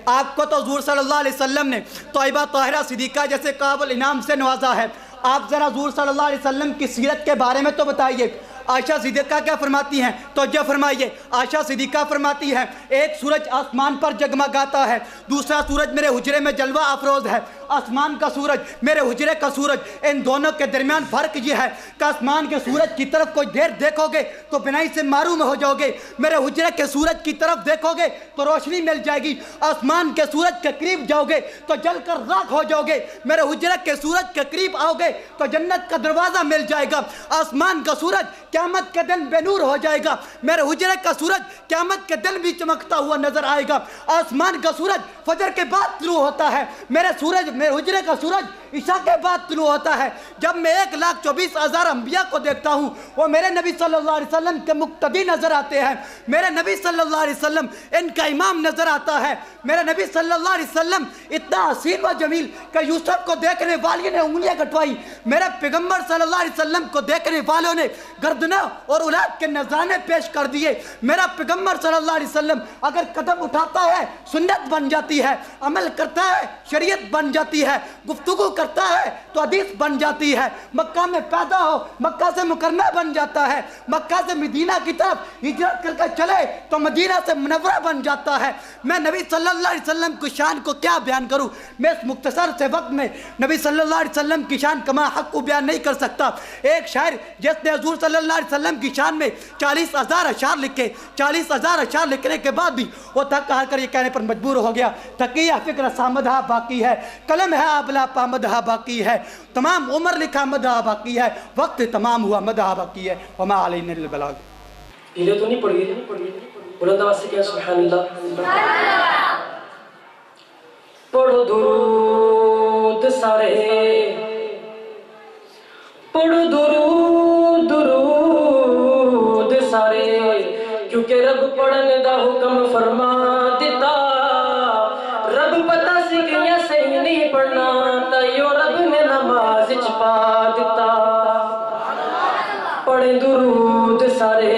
آپ کو تو حضور صلی اللہ علیہ وسلم نے طیبہ طاہرہ صدیقہ جیسے قابل انعام سے نوازا ہے، آپ ذرا حضور صلی اللہ علیہ وسلم کی سیرت کے بارے میں تو بتائیے، عائشہ صدیقہ کیا فرماتی ہیں؟ توجہ فرمائیے، عائشہ صدیقہ فرماتی ہیں ایک سورج آسمان پر جگمگاتا ہے، دوسرا سورج میرے حجرے میں جلوہ افروز ہے۔ آسمان کا سورج، میرے حجرے کا سورج، ان دونوں کے درمیان فرق یہ ہے کہ آسمان کے سورج کی طرف کوئی دیر دیکھو گے تو بنائی سے معروم ہو جاؤ گے، میرے حجرے کے سورج کی طرف دیکھو گے تو روشنی مل جائے گی۔ آسمان کے سورج کے قریب جاؤ گے تو جل کر راکھ ہو جاؤ گے، میرے حجرے کے سورج کے قریب آؤ گے تو جنت کا دروازہ مل جائے گا۔ آسمان کا سورج قیامت کے دن بے نور ہو جائے گا، میرے حجرے کا سورج قیامت کے دن بھی چمکتا ہوا نظر آئے گا۔ آسمان کا سورج فجر کے بعد طلوع ہوتا ہے، میرے حجرے کا سورج عشاء کے بعد طلوع ہوتا ہے۔ جب میں 1,24,000 انبیاء کو دیکھتا ہوں وہ میرے نبی صلی اللہ علیہ وسلم کے مقتدی نظر آتے ہیں، میرے نبی صلی اللہ علیہ وسلم ان کا امام نظر آتا ہے۔ میرے نبی صلی اللہ علیہ وسلم اتنا حسین و جمیل کہ یوسف کو دیکھنے والی نے انگلیاں کٹوائی، میرے پیغمبر صلی اللہ علیہ وسلم کو دیکھنے والوں نے گردنوں اور اولاد کے نذرانے پیش کر دیے۔ میرا پیغمبر صلی اللہ علیہ وسلم اگر قدم اٹھاتا ہے سنت بن جاتی ہے، عمل کرتا ہے شریعت بن جاتی ہے، گفتگو کرتا ہے تو حدیث بن جاتی ہے۔ مکہ میں پیدا ہو مکہ سے مکرمہ بن جاتا ہے، مکہ سے مدینہ کی طرف ہجرت کر کے چلے تو مدینہ سے منورہ بن جاتا ہے۔ میں نبی صلی اللہ علیہ وسلم کی شان کو کیا بیان کروں؟ میں اس مختصر سے وقت میں نبی صلی اللہ علیہ وسلم کی شان کما حق کو بیان نہیں کر سکتا۔ ایک شاعر جس نے حضور صلی اللہ علیہ وسلم کی شان میں 40,000 اشعار لکھے، 40,000 اشعار لکھنے کے بعد بھی وہ تھک ہار کر یہ کہنے پر مجبور ہو گیا، تقیہ فکر سامدہ باقی ہے، قلم ہے ابلا پا مدہ باقی ہے، تمام عمر لکھا مدہ باقی ہے، وقت تمام ہوا مدہ باقی ہے، وما علینا الا البلاغ۔ یہ تو نہیں پڑھ گئی، بلند آواز سے کیا سبحان اللہ۔ پڑھو درود سارے، پڑھو درود درود سارے، کیونکہ رب پڑھنے دا حکم فرما دیتا، رب پتہ سی کہ صحیح نہیں پڑھنا تائیو رب نے نماز چھپا دیتا۔ پڑھیں درود سارے،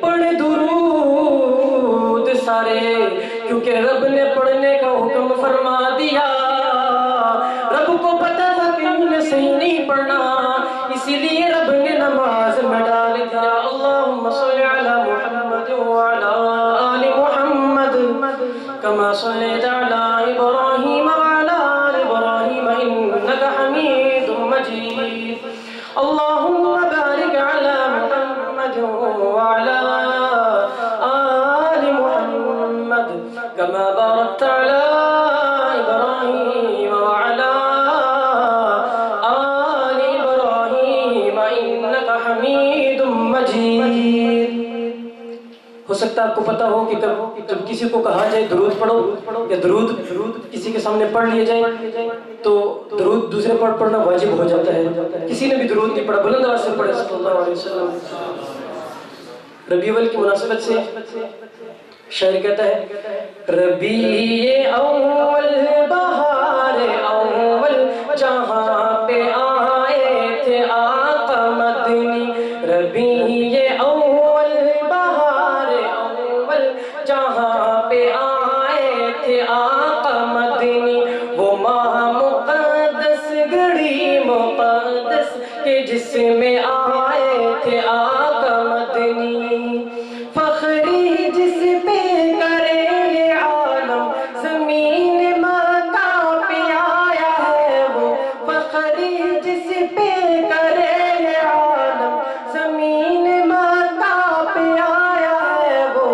پڑھیں درود سارے، کیونکہ رب نے پڑھنے کا حکم فرما دیا، رب کو پتہ تھا کہ انہیں صحیح نہیں پڑھنا، اسی لیے رب نے نماز میں ڈال دیا۔ اللہم صلی علی محمد وعلی آل محمد کما صلیت علی ابراہیم وعلی آل ابراہیم انک حمید مجید۔ اللہم بارک علی محمد وعلی آل محمد کما بارکت علی ابراہیم وعلی آل ابراہیم انک حمید مجید۔ ہو سکتا ہے آپ کو پتا ہو کہ جب کسی کو کہا جائے درود پڑھو یا درود کسی کے سامنے پڑھ لیا جائے تو درود دوسرے پر پڑھنا واجب ہو جاتا ہے۔ کسی نے بھی درود نہیں پڑھا، بلند آواز سے پڑھے صلی اللہ علیہ وسلم۔ ربیع الاول کی مناسبت سے شاعر کہتا ہے ربیع اول بہار اول جہاں پہ آئے تھے آقا مدنی، ربیع اول بہار اول جہاں پہ آئے تھے آقا مدنی، وہ ماہ مقدس گھڑی مقدس کے جس میں آئے تھے آقا مدنی، فخری جس پہ کرے یہ عالم زمین مکہ پہ آیا ہے، وہ فخری جس پہ کرے یہ عالم زمین مکہ پہ آیا ہے، وہ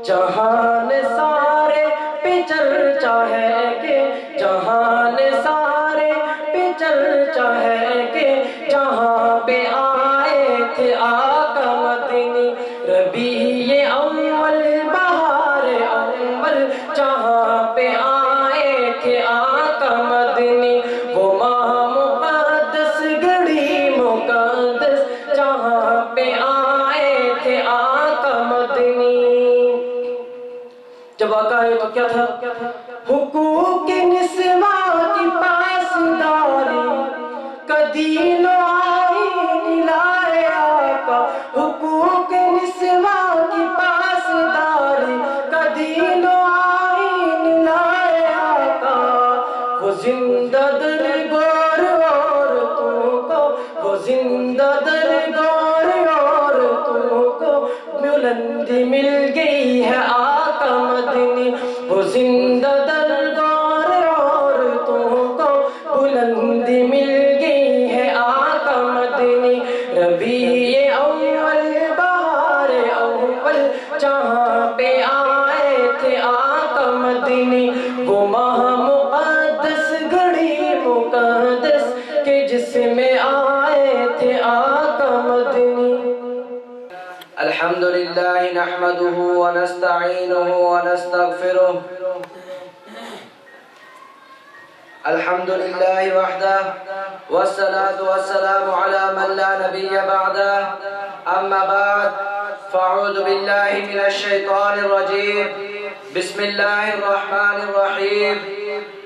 جہان سارے پہ چرچا ہے کہ جہان سارے پہ چرچا ہے کہ جہاں پہ آئے تھے آقا مدنی، ربیع اول بہار اول جہاں پہ آئے تھے آقا مدنی، وہ ماہ مقدس گھڑی مقدس جہاں پہ آئے تھے آقا مدنی۔ جب آقا آئے تو کیا تھا؟ حقوق نسواں کی پاسداری قدیم آئین لائے آقا، حقوق نسواں کی پاسداری قدیم آئین لائے آقا، وہ زندہ درگور عورتوں کو، وہ زندہ درگور لله نحمده ونستعينه ونستغفره الحمد لله وحده والصلاة والسلام على من لا نبي بعده أما بعد فأعوذ بالله من الشيطان الرجيم بسم الله الرحمن الرحيم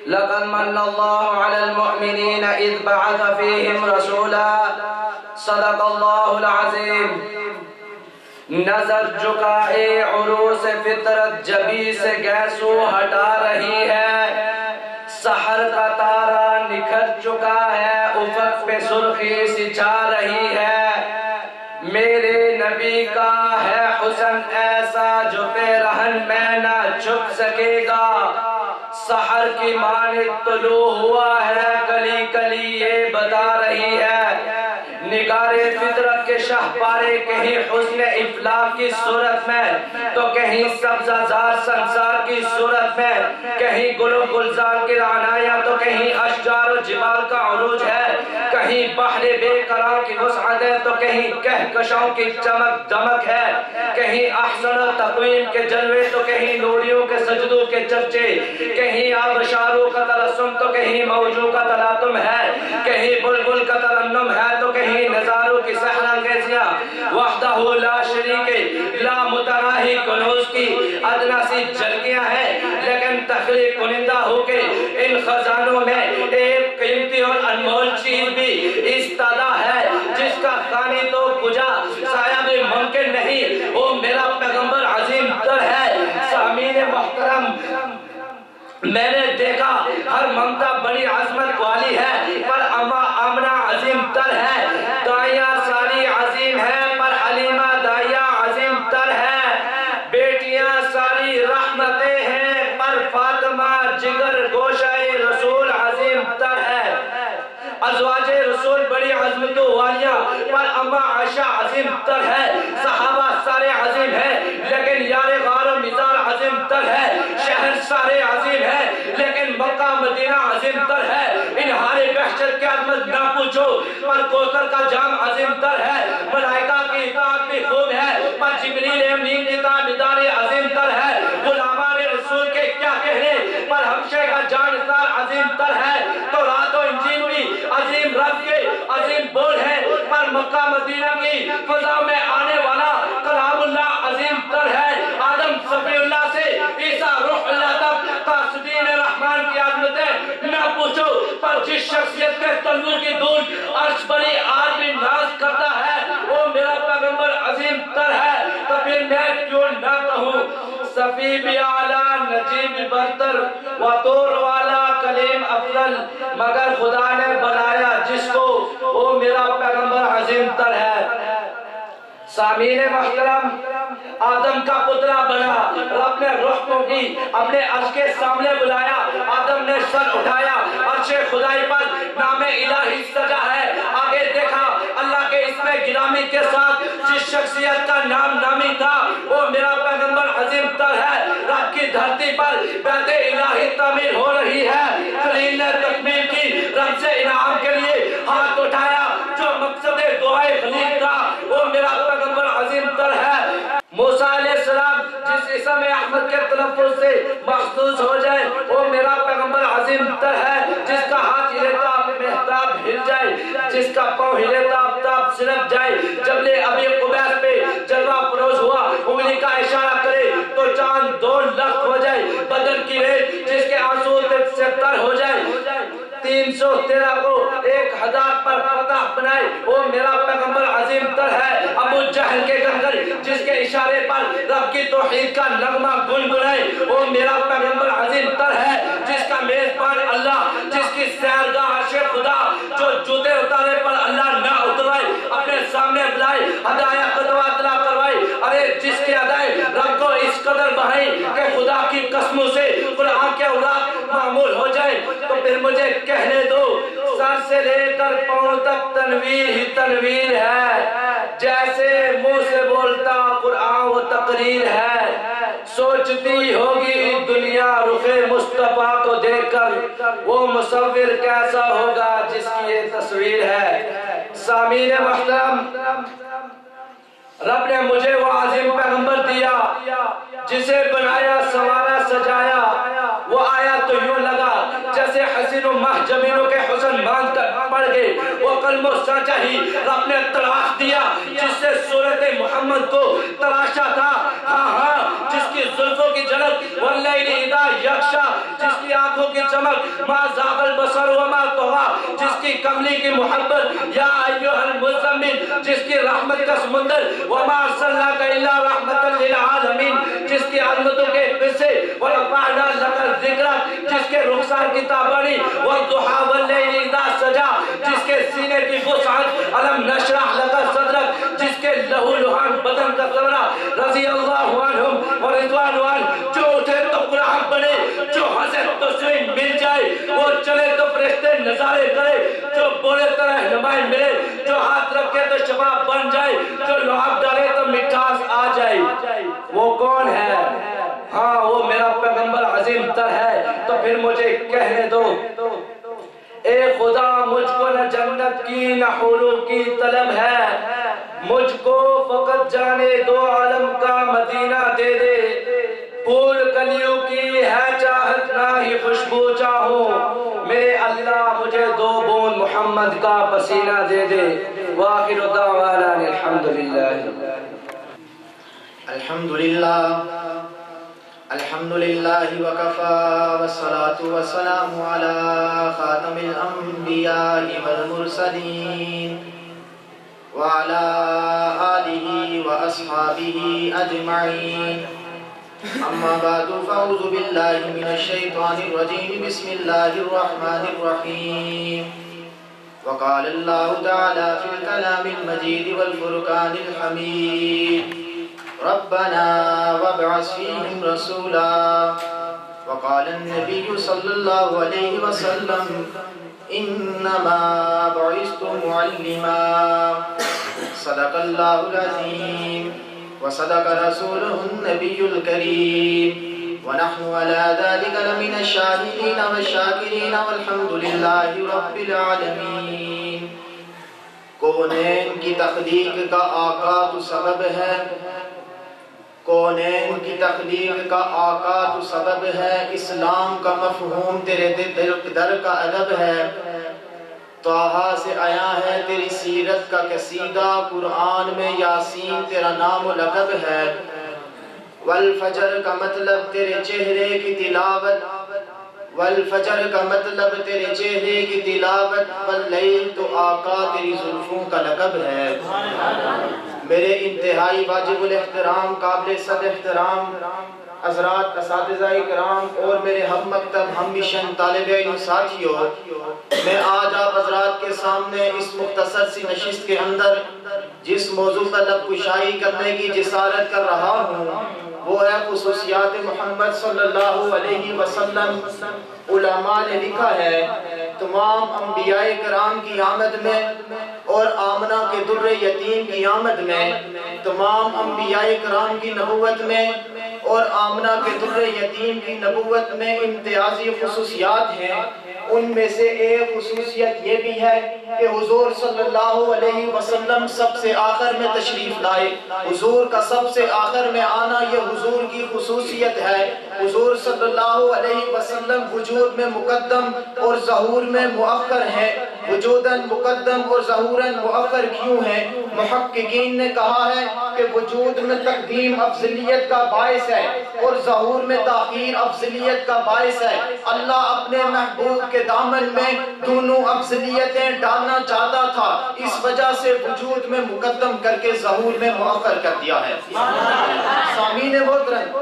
لقد من الله على المؤمنين إذ بعث فيهم رسولا صدق الله العظيم نظر جھکائے عروس فطرت جبی سے گیسو ہٹا رہی ہے سحر کا تارا نکھر چکا ہے افق پہ سرخی سی چھا رہی ہے میرے نبی کا ہے حسن ایسا جو پیرہن میں نہ چھپ سکے گا سحر کی مانند طلوع ہوا ہے کلی کلی یہ بتا رہی ہے نگار فطرت کے شہپارے کہیں حسن افلاق کی صورت میں تو کہیں سبززار سنسار کی صورت میں کہیں گل و گلزار کی رعنائیاں تو کہیں اشجار و جبال کا عروج ہے کہیں بحر بے قرار کی وسعت ہے تو کہیں کہکشاؤں کی چمک دمک ہے کہیں احسن و تقویم کے جلوے تو کہیں نوریوں کے سجدوں کے چرچے کہیں آبشاروں کا تلسم تو کہیں موجوں کا تلاطم ہے کہیں بلبل کا ترنم ہے تو کہیں نظاروں کی سحرانگیزیاں وحدہ لا شریک لا متناہی کنوز کی ادنا سی جھلکیاں ہیں لیکن تخلیق کنندہ ہو کے ان خزانوں میں ایک قیمتی اور انمول چیز بھی استدا ہے جس کا خانی تو کجا سایہ بھی ممکن نہیں وہ میرا پیغمبر عظیم تر ہے سامعین محترم میں نے دیکھا ہر ممتا بڑی عظمت والی ہے پر آمنہ عظیم تر ہے دائیاں ساری عظیم ہے پر حلیمہ دائیاں عظیم تر ہے بیٹیاں ساری رحمتیں ہیں پر فاطمہ جگر گوشہ رسول عظیم تر ہے ازواج رسول بڑی عظمتوں والیاں پر اما عائشہ عظیم تر ہے صحابہ سارے عظیم ہیں لیکن یار غار و مزار عظیم تر ہے شہر سارے عظیم ہیں لیکن مکہ مدینہ عظیم تر ہے انہار بحشت کی عظمت نہ پوچھو پر کوثر کا جام عظیم تر ہے ملائکہ کی اطاعت بھی خوب ہے پر جبریل امین کی تابعدار عظیم تر ہے غلامان رسول کے کیا کہنے پر حبشے کا جانثار عظیم تر ہے تو رات و انجیل بھی عظیم رب کے عظیم بول ہے پر مکہ مدینہ کی فضا میں آنے والا کلام اللہ عظیم تر ہے آدم صفی اللہ سے عیسیٰ روح اللہ تک قاصدین رحمان کی عظمتیں نہ پوچھو پر جس شخصیت کے تنور کی دودھ عرش بری آج بھی ناز کرتا ہے وہ میرا پیغمبر عظیم تر ہے تو پھر میں کیوں نہ کہوں صفی بھی اعلیٰ نجیب برتر و طور والا کلیم افضل مگر خدا نے بنایا جس کو وہ میرا پیغمبر عظیم تر ہے سامعین محترم آدم کا پترا بنا رب نے روح کو کی اپنے عرش کے سامنے بلایا آدم نے سر اٹھایا عرش خدائی پر نام الہی سجا ہے آگے دیکھا اللہ کے اسم گرامی کے ساتھ جس شخصیت کا نام نامی تھا وہ میرا پیغمبر عظیم تر ہے رب کی دھرتی پر بیت الہی تعمیر ہو رہی ہے خلیل نے تکمیل کی رب سے انعام کے لیے ہاتھ اٹھایا جو مقصد دعائے خلیل تھا وہ میرا پیغمبر عظیم تر ہے موسیٰ علیہ السلام جس اسم احمد کے تلفظ سے مخصوص ہو جائے وہ میرا پیغمبر عظیم تر ہے جس کا ہاتھ ہلتا محتاب ہل جائے جس کا پاؤں ہلتا آفتاب سرک جائے جبل ابی قبیس پہ جلوہ فروز ہوا انگلی کا اشارہ کرے تو چاند 2 لخت ہو جائے بدر کی ریت جس کے آنسو سے تر ہو جائے 313 کو 1000 پر فتح بنائے وہ میرا پیغمبر عظیم تر ہے ابو جہل کے گنگر جس کے اشارے پر رب کی توحید کا نغمہ گنگنائے وہ میرا پیغمبر عظیم تر ہے جس کا میزبان اللہ جس کی سیرگاہ عرش خدا جو جوتے اتارے پر اللہ نہ اتروائے اپنے سامنے بلائے ہدایہ قدوہ اطلاع کروائے ارے جس کی ادائے رب کو اس قدر بڑھائی کہ خدا کی قسموں سے قرآن کے اولاد معمول ہو جائے تو پھر مجھے کہنے دو سر سے لے کر پاؤں تک تنویر ہی تنویر ہے جیسے منہ سے بولتا قرآن و تقریر ہے سوچتی ہوگی دنیا رخ مصطفیٰ کو دیکھ کر وہ مصور کیسا ہوگا جس کی یہ تصویر ہے سامعین محترم رب نے مجھے وہ عظیم پیغمبر دیا جسے بنایا سنوارا سجایا، وہ آیا تو یوں لگا جیسے حسین و ماہ جمینوں کے حسن باندھ کر پڑ گئے، وہ قلم و سانچہ ہی رب نے تلاش دیا جس سے صورت محمد کو تلاشا تھا، ہاں جس کی زلفوں کی جھلک واللیل اذا یغشا، جس کی آنکھوں کی چمک ما زاغ البصر وما طغی، جس کی کملی کی محبت یا ایھا المزمل، جس کی رحمت کا سمندر وما ارسلناک الا رحمۃ للعالمین، جس کی عظمتوں کے قصے ورفعنا لک ذکرک، جس کے رخسار کی تابانی والضحیٰ واللیل اذا سجا، جس کے سینے کی وسعت الم نشرح لک صدرک، جس کے لہو لہان بدن کا ذرہ رضی اللہ عنہم ورضوان عنہ، جو اٹھے تو قرآن بنے، جو ہنسے تو سوئی مل جائے، وہ چلے تو فرشتے نظارے کرے، جو بولے تو رہنمائی ملے، جو ہاتھ رکھے تو شفا بن جائے، جو لعاب ڈالے تو مٹھاس آ جائے، وہ کون ہے؟ ہاں وہ میرا پیغمبر عظیم تر ہے۔ تو پھر مجھے کہنے دو، اے خدا مجھ کو نہ جنت کی نہ حوروں کی طلب ہے، مجھ کو فقط جانے دو عالم کا مدینہ دے دے، پھول کلیوں کی ہے چاہت نہ ہی خوشبو چاہوں، میرے اللہ مجھے دو بوند محمد کا پسینہ دے دے۔ وآخر دعوانا الحمدللہ۔ الحمدللہ وکفا والصلاة والسلام علی خاتم الانبیاء والمرسلین وعلی آلہ واصحابہ اجمعین، اما بعد فاعوذ باللہ من الشیطان الرجیم، بسم اللہ الرحمن الرحیم۔ وقال اللہ تعالی فی الکلام المجید والفرقان الحمید، ربنا وابعث فیہم رسولا، وقال النبی صلی اللہ علیہ وسلم انما بعثت معلما، صدق اللہ العظیم وصدق رسوله النبی الکریم، ونحن على ذلك لمن الشاهدين والشاکرین والحمد للہ رب العالمین۔ کونین کی تخلیق کا آقا تو سبب ہے، کونین کی تخلیق کا آقا تو سبب ہے، اسلام کا مفہوم تیرے در کا ادب ہے، طٰہٰ سے آیا ہے تیری سیرت کا قصیدہ، قرآن میں یاسین تیرا نام و لقب ہے، والفجر کا مطلب تیرے چہرے کی تلاوت، والفجر کا مطلب تیرے چہرے کی تلاوت، واللیل تو آقا تیری زلفوں کا لقب ہے۔ میرے انتہائی واجب الاحترام قابل صد احترام حضرات اساتذہ کرام اور میرے ہم مکتب ہم مشن طالب علم ساتھیوں، میں آج آپ حضرات کے سامنے اس مختصر سی نشست کے اندر جس موضوع پر لب کشائی کرنے کی جسارت کر رہا ہوں وہ ہے خصوصیات محمد صلی اللہ علیہ وسلم۔ علماء نے لکھا ہے تمام انبیاء کرام کی آمد میں اور آمنہ کے در یتیم کی آمد میں، تمام انبیاء کرام کی نبوت میں اور آمنہ کے در یتیم کی نبوت میں امتیازی خصوصیات ہیں۔ ان میں سے ایک خصوصیت یہ بھی ہے کہ حضور صلی اللہ علیہ وسلم سب سے آخر میں تشریف لائے، حضور کا سب سے آخر میں آنا یہ حضور کی خصوصیت ہے۔ حضور صلی اللہ علیہ وسلم وجود میں مقدم اور ظہور میں مؤخر ہیں۔ وجوداً مقدم اور ظہوراً مؤخر کیوں ہیں؟ محققین نے کہا ہے کہ وجود میں تقدیم افضلیت کا باعث ہے اور ظہور میں تاخیر افضلیت کا باعث ہے۔ اللہ اپنے محبوب کے دامن میں دونوں افضلیتیں ڈالنا چاہتا تھا، اس وجہ سے وجود میں مقدم کر کے ظہور میں مؤخر کر دیا ہے۔ سامعین محترم،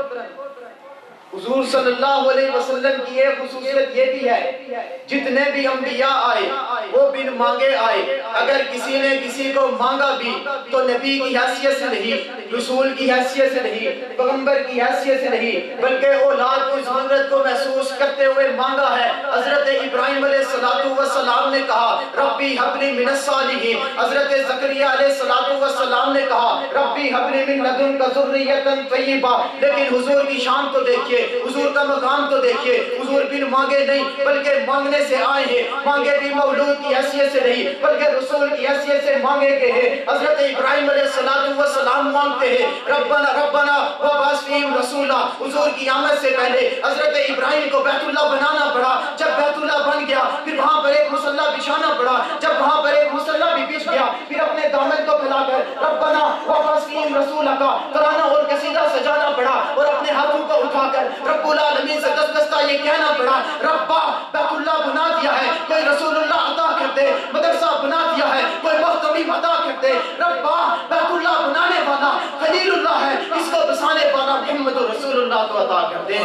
حضور صلی اللہ علیہ وسلم کی ایک خصوصیت یہ بھی ہے جتنے بھی انبیاء آئے وہ بن مانگے آئے، اگر کسی نے کسی کو مانگا بھی تو نبی کی حیثیت سے نہیں، رسول کی حیثیت سے نہیں، پیغمبر کی حیثیت سے نہیں، بلکہ اولاد کی ضرورت کو محسوس کرتے ہوئے مانگا ہے۔ حضرت ابراہیم علیہ السلام نے کہا ربی حب لی من الصالحین، حضرت زکریا علیہ السلام نے کہا ربی حب لی من لدنک ذریۃ طیبہ، لیکن حضور کی شان کو دیکھیے، حضور کا مقام تو دیکھیے، حضور بن مانگے نہیں بلکہ مانگنے سے آئے ہیں، مانگے بھی مولود کی حیثیت سے نہیں بلکہ رسول کی حیثیت سے مانگے گئے ہیں۔ حضرت ابراہیم علیہ السلام مانگتے ہیں ربنا ربنا وابعث فیہم رسولا، حضور کی آمد سے پہلے حضرت ابراہیم کو بیت اللہ بنانا پڑا، جب بیت اللہ بن گیا پھر وہاں پر ایک مصلی بچھانا پڑا، جب وہاں پر ایک مصلی بھی بچھ گیا پھر اپنے دامن کو پھیلا کر ربنا وابعث فیہم رسولا کا ترانہ اور قصیدہ سجانا پڑا، اور اپنے ہاتھوں کو اٹھا کر رب العالمین سے دستہ یہ کہنا پڑا ربا بیت اللہ بنا دیا ہے، کوئی رسول اللہ عطا کر دے، مدرسہ بنا دیا ہے، کوئی محتمیم عطا کر دے، ربا بیت اللہ بنانے والا خلیل اللہ ہے، اس کو بسانے والا محمد رسول اللہ تو عطا کر دے۔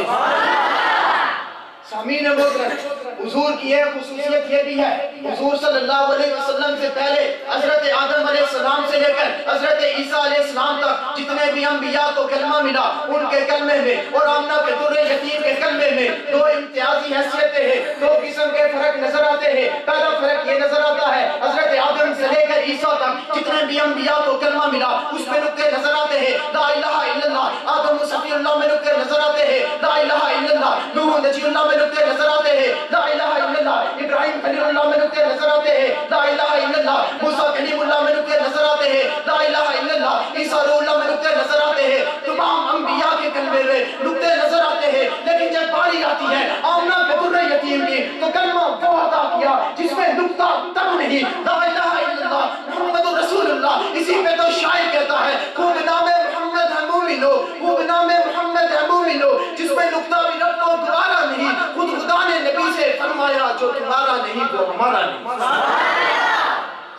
سامعین محترم، حضور کی ایک خصوصیت یہ بھی ہے، حضور صلی اللہ علیہ وسلم سے پہلے حضرت آدم علیہ السلام سے لے کر حضرت عیسیٰ علیہ السلام تک جتنے بھی انبیاء کو کلمہ ملا، ان کے کلمے میں اور آمنہ کے در یتیم کے کلمے میں دو امتیازی حیثیتیں ہیں، دو قسم کے فرق نظر آتے ہیں۔ پہلا فرق یہ نظر آتا ہے حضرت آدم سے لے کر عیسیٰ تک جتنے بھی انبیاء کو کلمہ ملا اس میں نقطے نظر آتے ہیں، لا الہ الا اللہ، آدم صفی اللہ میں نقطے نظر آتے ہیں، لا الہ الا اللہ، نوح نجی اللہ میں نقطے نظر آتے ہیں، لا الہ الا اللہ، ابراہیم خلیل اللہ میں نقطے نظر آتے ہیں، لا الہ الا اللہ، موسیٰ کلیم اللہ میں نقطے نظر آتے ہیں، لا الہ الا اللہ، عیسیٰ روح اللہ میں نقطے نظر آتے ہیں، تمام انبیاء کے کلمے میں نقطے نظر آتے ہیں، لیکن جب باری آتی ہے آمنہ کے در یتیم کی تو کلمہ وہ عطا کیا جس میں نقطہ تک نہیں، لا الہ الا اللہ محمد رسول اللہ۔ اسی پہ تو شاعر کہتا ہے خوب نام محمد ہے مومنو، خوب نام محمد ہے مومنو، جس میں نقطہ بھی رب کو دوبارہ نہیں، خود خدا نے نبی سے فرمایا جو تمہارا نہیں وہ ہمارا نہیں۔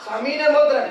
سامعین محترم،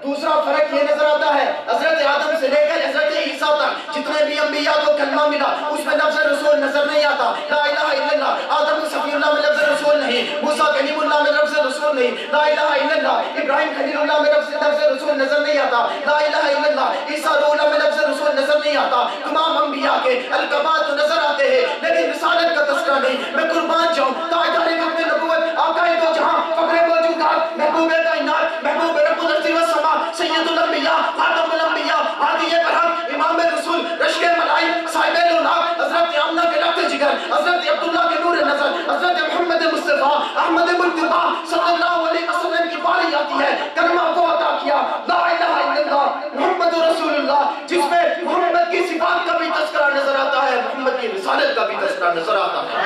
دوسرا فرق یہ نظر آتا ہے حضرت آدم سے لے کر حضرت عیسیٰ تک جتنے بھی انبیاء کو کلمہ ملا اس میں لفظ رسول نظر نہیں آتا، لا الہ الا اللہ، آدم صفی اللہ میں لفظ رسول نہیں، موسیٰ کلیم اللہ میں لفظ رسول نہیں، لا الہ الا اللہ، ابراہیم خلیل اللہ میں لفظ رسول نظر نہیں آتا، لا الہ الا اللہ، عیسیٰ روح اللہ میں لفظ رسول نظر نہیں آتا۔ تمام انبیاء کے القابات نظر آتے ہیں لیکن رسالت کا تذکرہ نہیں۔ میں قربان جاؤں تاجدار ختم نبوت، آقائے دو جہاں، فخر موجودات، محبوب کائنات، محبوب رب الارض والسماء، سید الانبیاء، خاتم الانبیاء، ہادی برحق، امام رسول، رشک ملائک، صاحب الولاق، حضرت آمنہ کے رخت جگر، حضرت عبداللہ کے نور نظر، حضرت محمد مصطفیٰ احمد مجتبیٰ صلی اللہ علیہ وسلم کی باری آتی ہے، کلمہ کو عطا کیا، لا الہ الا اللہ محمد رسول اللہ، جس میں محمد کی صفات کا بھی تذکرہ نظر آتا ہے، محمد کی رسالت کا بھی تذکرہ نظر آتا ہے۔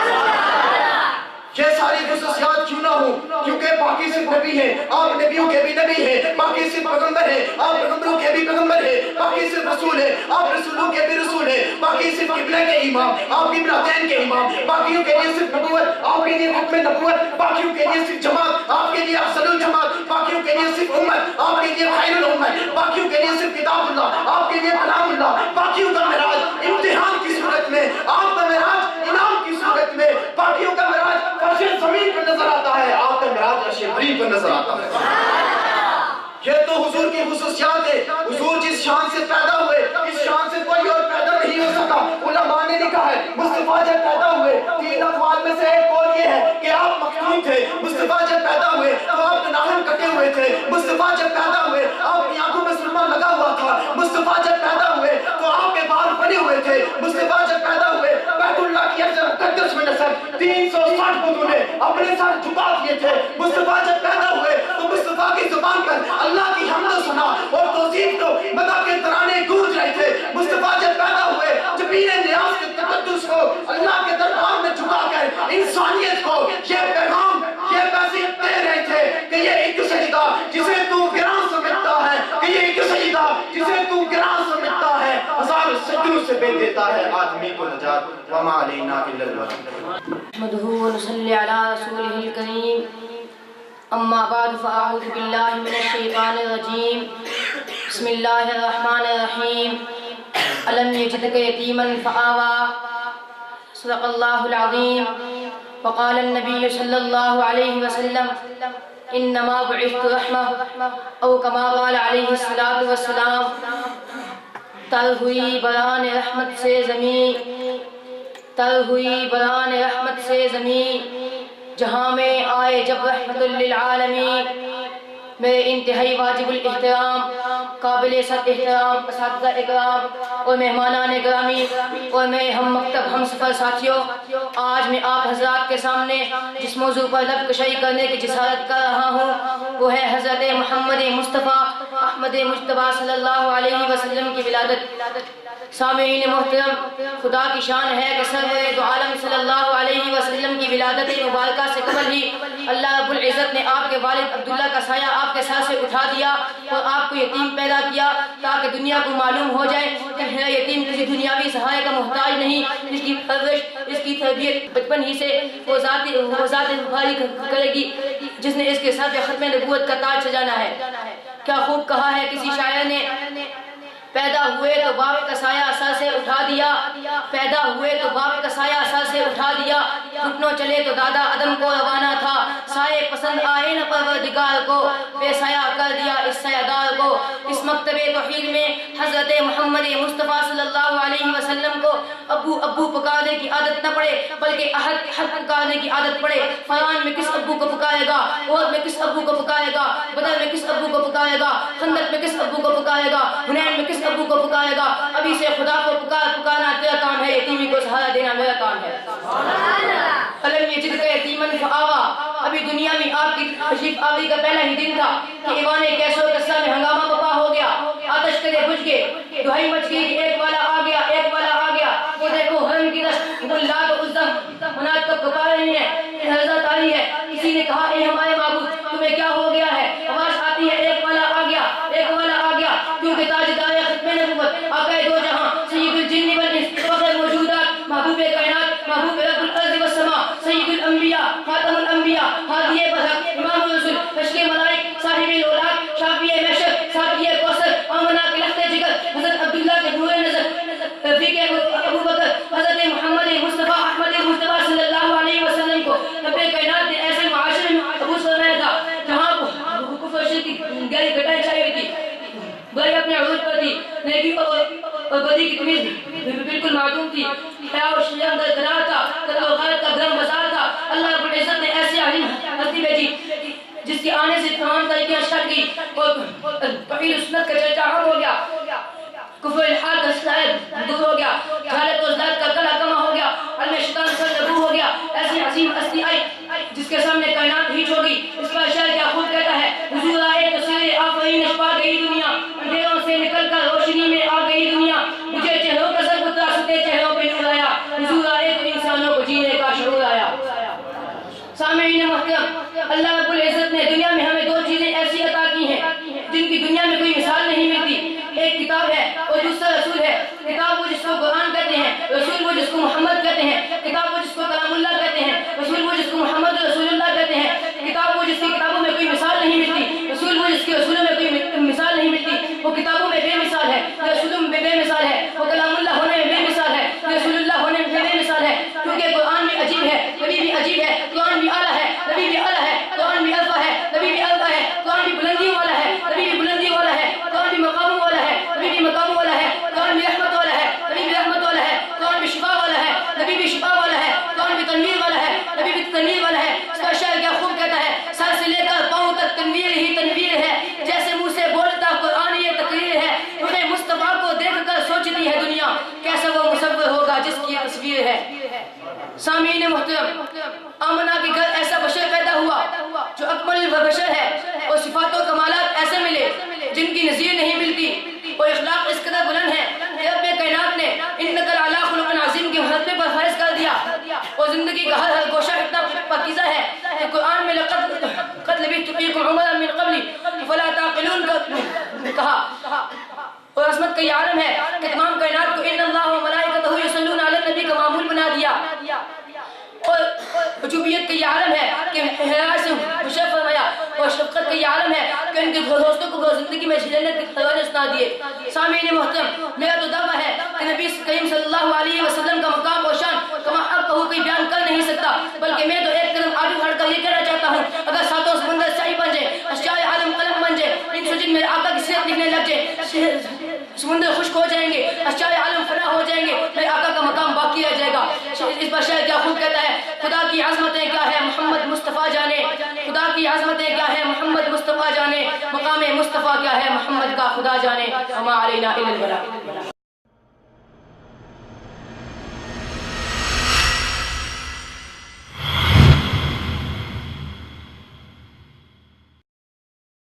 یہ ساری خصوصیات کیوں نہ ہوں کیونکہ باقی صرف نبی ہیں، آپ نبیوں کے بھی نبی ہیں، باقی صرف پیغمبر ہیں، آپ پیغمبروں کے بھی پیغمبر ہیں، باقی صرف رسول ہیں، آپ رسولوں کے بھی رسول ہیں، باقی صرف قبلہ کے امام، آپ قبلتین کے امام، باقیوں کے لیے صرف نبوت، آپ کے لیے ختم نبوت، باقیوں کے لیے صرف جماعت، آپ کے لیے افضل الجماعت، باقیوں کے لیے صرف امت، آپ کے لیے خیر الامت، باقیوں کے لیے صرف کتاب اللہ، آپ کے لیے کلام اللہ، باقیوں کا معراج امتحان کی صورت میں، آپ کا معراج انعام کی صورت میں، باقیوں کا معراج فرش زمین پر نظر آتا ہے، آپ کا معراج عرش عظیم پر نظر آتا ہے۔ یہ تو حضور کی خصوصیات ہے۔ حضور جس شان سے پیدا ہوئے اس شان سے کوئی اور پیدا نہیں ہو سکا۔ علماء نے لکھا ہے مصطفیٰ جب پیدا ہوئے تین اقوال میں سے ایک قول یہ ہے کہ آپ مختون تھے، مصطفیٰ جب پیدا ہوئے تو آپ کے ناخن کٹے ہوئے تھے، مصطفیٰ جب پیدا ہوئے آپ کی آنکھوں میں سرما لگا ہوا تھا، مصطفیٰ جب پیدا ہوئے تو آپ کے بال بنے ہوئے تھے، مصطفیٰ جب پیدا ہوئے بیت اللہ کی عرض مقدس میں نصر 360 بتوں نے اپنے سر جھکا دیے تھے، مصطفیٰ جب پیدا ہوئے تو مصطفیٰ کی زبان پر اللہ کی حمد و ثنا اور توصیف کو مدح کے ترانے گونج رہے تھے، مصطفیٰ جب پیدا ہوئے جبین نیاز کے تقدس کو اللہ کے دربار میں جھکا کر انسانیت کو یہ پیغام یہ پیغام دے رہے تھے کہ یہ ایک سجدہ جسے تو گراں سمجھتا ہے، کہ یہ ایک سجدہ جسے تو گراں سمجھتا ہے ہزار سجدوں سے بے دیتا ہے آدمی کو نجات، وما علینا الا البلاغ۔ نحمده ونصلي على رسوله الكريم، اما بعد فاعوذ بالله من الشيطان الرجيم، بسم الله الرحمن الرحيم، الم يجدك يتيما فآوى، صدق الله العظيم۔ وقال النبي صلى الله عليه وسلم انما بعثت رحمة، او كما قال عليه الصلاة والسلام، تر ہوئی بران رحمت سے زمین، تر ہوئی بران رحمت سے زمین، جہاں میں آئے جب رحمت للعالمین۔ میرے انتہائی واجب الاحترام قابل صد احترام اساتذہ اکرام، اور مہمانان گرامی اور میں ہم مکتب ہم سفر ساتھیوں، آج میں آپ حضرات کے سامنے جس موضوع پر لب کشائی کرنے کی جسارت کر رہا ہوں وہ ہے حضرت محمد مصطفیٰ احمد مجتبیٰ صلی اللہ علیہ وسلم کی ولادت۔ سامعین محترم، خدا کی شان ہے کہ سرور دو عالم صلی اللہ علیہ وسلم کی ولادت مبارکہ سے قبل ہی اللہ رب العزت نے آپ کے والد عبداللہ کا سایہ آپ کے سر سے اٹھا دیا اور آپ کو یتیم پیدا کیا تاکہ دنیا کو معلوم ہو جائے کہ میرا یتیم کسی دنیاوی سہارے کا محتاج نہیں، اس کی پرورش، اس کی تربیت بچپن ہی سے وہ ذات بھاری کرے گی جس نے اس کے ساتھ ختم نبوت کا تاج سجانا ہے۔ کیا خوب کہا ہے کسی شاعر نے، پیدا ہوئے تو باپ کا سایہ سر سے اٹھا دیا، پیدا ہوئے تو باپ کا سایہ سر سے اٹھا دیا، گھٹنوں چلے تو دادا عدم کو روانہ تھا، سائے پسند آئے نہ پروردگار کو، بے سایہ کر دیا اس سایہ دار کو۔ اس مکتب توحید میں حضرت محمد مصطفیٰ صلی اللہ علیہ وسلم کو ابو ابو پکارنے کی عادت نہ پڑے بلکہ احد احد پکارنے کی عادت پڑے۔ فرعون میں کس ابو کو پکارے گا، عہد میں کس ابو کو پکارے گا، بدر میں کس ابو کو پکارے گا، خندق میں کس ابو کو پکارے گا، حنین میں کس ابو کو پکارے گا۔ ابھی سے خدا کو پکارنا تیرا کام ہے، یتیمی کو سہارا دینا میرا کام ہے۔ علم یجد کا یتیمن فآوا، ابھی دنیا میں آپ کی تشریف آوری کا پہلا ہی دن تھا کہ ایوان کیسو کسا میں ہنگامہ بپا ہو گیا، آتش کرے بجھ گئے، دہائی مچ گئی کہ ایک والا آ گیا، ایک والا آ گیا۔ وہ دیکھو حرم کی رشت لات و عزم منات کب کپا رہی ہیں، حضرت آئی ہے۔ کسی نے کہا اے ہمارے معبود تمہیں کیا ہو گیا ہے؟ آواز آتی ہے ایک والا آ گیا، ایک والا آ گیا، کیونکہ تاجدار ختم نبوت آقا دو جہاں سید الجن والانس فخر موجودات محبوب کائنات محبوب رب الارض والسماء سید الانبیاء خاتم الانبیاء ہادی برحق امام الرسل بشر ملائک صاحب الاولاد شافی محشر ساقی کوثر آمنہ کے لخت جگر حضرت عبداللہ کے نور نظر رفیق ابو بکر حضرت محمد مصطفیٰ احمد مجتبیٰ صلی اللہ علیہ وسلم کو رب کائنات نے ایسے معاشرے میں محفوظ فرمایا تھا جہاں کفر شرک کی گہری گٹائی چھائی ہوئی تھی، برائی اپنے عروج پر تھی، نیکی اور بدی کی تمیز بالکل معدوم تھی، حیا اور شیام درقرار تھا، قتل و غارت کا گرم بازار تھا۔ اللہ رب العزت نے ایسی عظیم ہستی بھیجی جس کے آنے سے تمام طریقیں شٹ گئی اور توحید سنت کا چرچا عام ہو گیا، کفر الحاد کا سلسلہ دور ہو گیا، جہالت و ازداد کا گلا کما ہو گیا، علم شیطان سر نبو ہو گیا۔ ایسی عظیم ہستی آئی جس کے سامنے کائنات ہیچ ہو گئی۔ اس کا شعر کیا خوب کہتا ہے، حضور آئے تو سویرے آفرین چھپا گئی دنیا، اندھیروں سے نکل کر روشنی میں آ گئی دنیا، مجھے چہروں کا سر اترا ستے چہروں پہ نور آیا، حضور آئے تو انسانوں کو جینے کا شعور آیا۔ سامعین محترم، اللہ رب العزت نے دنیا میں ہمیں دو چیزیں ایسی عطا کی ہیں جن کی دنیا میں کوئی مثال نہیں ملتی، ایک کتاب ہے اور دوسرا رسول ہے۔ کتاب وہ جس کو قرآن کہتے ہیں، رسول وہ جس کو محمد کہتے ہیں۔ کتاب وہ جس کو کلام اللہ کہتے ہیں، رسول وہ جس کو محمد رسول اللہ کہتے ہیں۔ کتاب وہ جس کی کتابوں میں کوئی مثال نہیں ملتی، رسول وہ جس کے رسولوں میں کوئی مثال نہیں ملتی۔ وہ کتابوں میں بے مثال ہے، رسولوں میں بے مثال ہے، وہ کلام اللہ ہونے میں بے مثال ہے، رسول اللہ ہونے میں بے مثال ہے، کیونکہ قرآن بھی عجیب ہے، نبی بھی عجیب ہے، قرآن بھی اعلیٰ ہے، نبی بھی اعلیٰ ہے، قرآن بھی الفا ہے، نبی بھی الفا ہے، قرآن بھی بلندیوں والا ہے، نبی بھی بلندیوں والا ہے، قرآن بھی مقاموں والا ہے، نبی بھی مقاموں والا ہے، قرآن بھی رحمت والا ہے، نبی بھی رحمت والا ہے، قرآن بھی شفا والا ہے، نبی بھی شفا والا ہے، قرآن بھی تنویر والا ہے، نبی بھی تنویر والا ہے۔ اس کا شعر کیا خوب کہتا ہے، سر سے لے کر پاؤں تک تنویر ہی تنویر ہے، جیسے منہ سے بولتا قرآن یہ تقریر ہے، انہیں مصطفیٰ کو دیکھ کر سوچتی ہے دنیا کیسا وہ مصور ہوگا جس کی یہ تصویر ہے۔ سامعین محترم، آمنہ کے گھر ایسا بشر پیدا ہوا جو اکمل بشر ہے اور صفات و کمالات ایسے ملے جن کی نظیر نہیں ملتی اور اخلاق اس قدر بلند ہے کہ رب کائنات نے انک لعلی خلق عظیم کے مرتبے پر فائز کر دیا اور زندگی کا ہر گوشہ اتنا پاکیزہ ہے کہ قرآن میں لقد لبثت فیکم عمرا من قبلی فلا تعقلون کہا، اور عظمت کا یہ عالم ہے کہ تمام کائنات کو ان اللہ و ملائکتہ یصلون علی النبی کا معمول بنا دیا، اور عجوبیت کا یہ عالم ہے کہ حیات سے خوشی فرمایا، اور شفقت کا یہ عالم ہے کہ ان کے دوستوں کو زندگی میں جنت کے خزانے سنا دیے۔ سامعین محترم، میرا تو دعویٰ ہے کہ نبی کریم صلی اللہ علیہ وسلم کا مقام اور شان کما حق کہو کوئی بیان کر نہیں سکتا، بلکہ میں تو ایک قدم آگے بڑھ کر یہ کہنا چاہتا ہوں، اگر ساتوں سمندر سیاہی بن جائے، اشجار عالم قلم بن جائے، ان سجن میرے آقا کی سیرت لکھنے لگ جائے، سمندر خشک ہو جائیں گے، اشجار عالم فنا ہو جائیں گے، میرے آقا کا مقام باقی رہ جائے گا۔ اس پر شاید کیا خوب کہتا ہے، خدا کی عظمتیں کیا ہے محمد مصطفیٰ جانے، خدا کی عظمتیں کیا ہے محمد مصطفیٰ جانے، مقام مصطفیٰ کیا ہے محمد کا خدا جانے، وما علینا الا البلاغ۔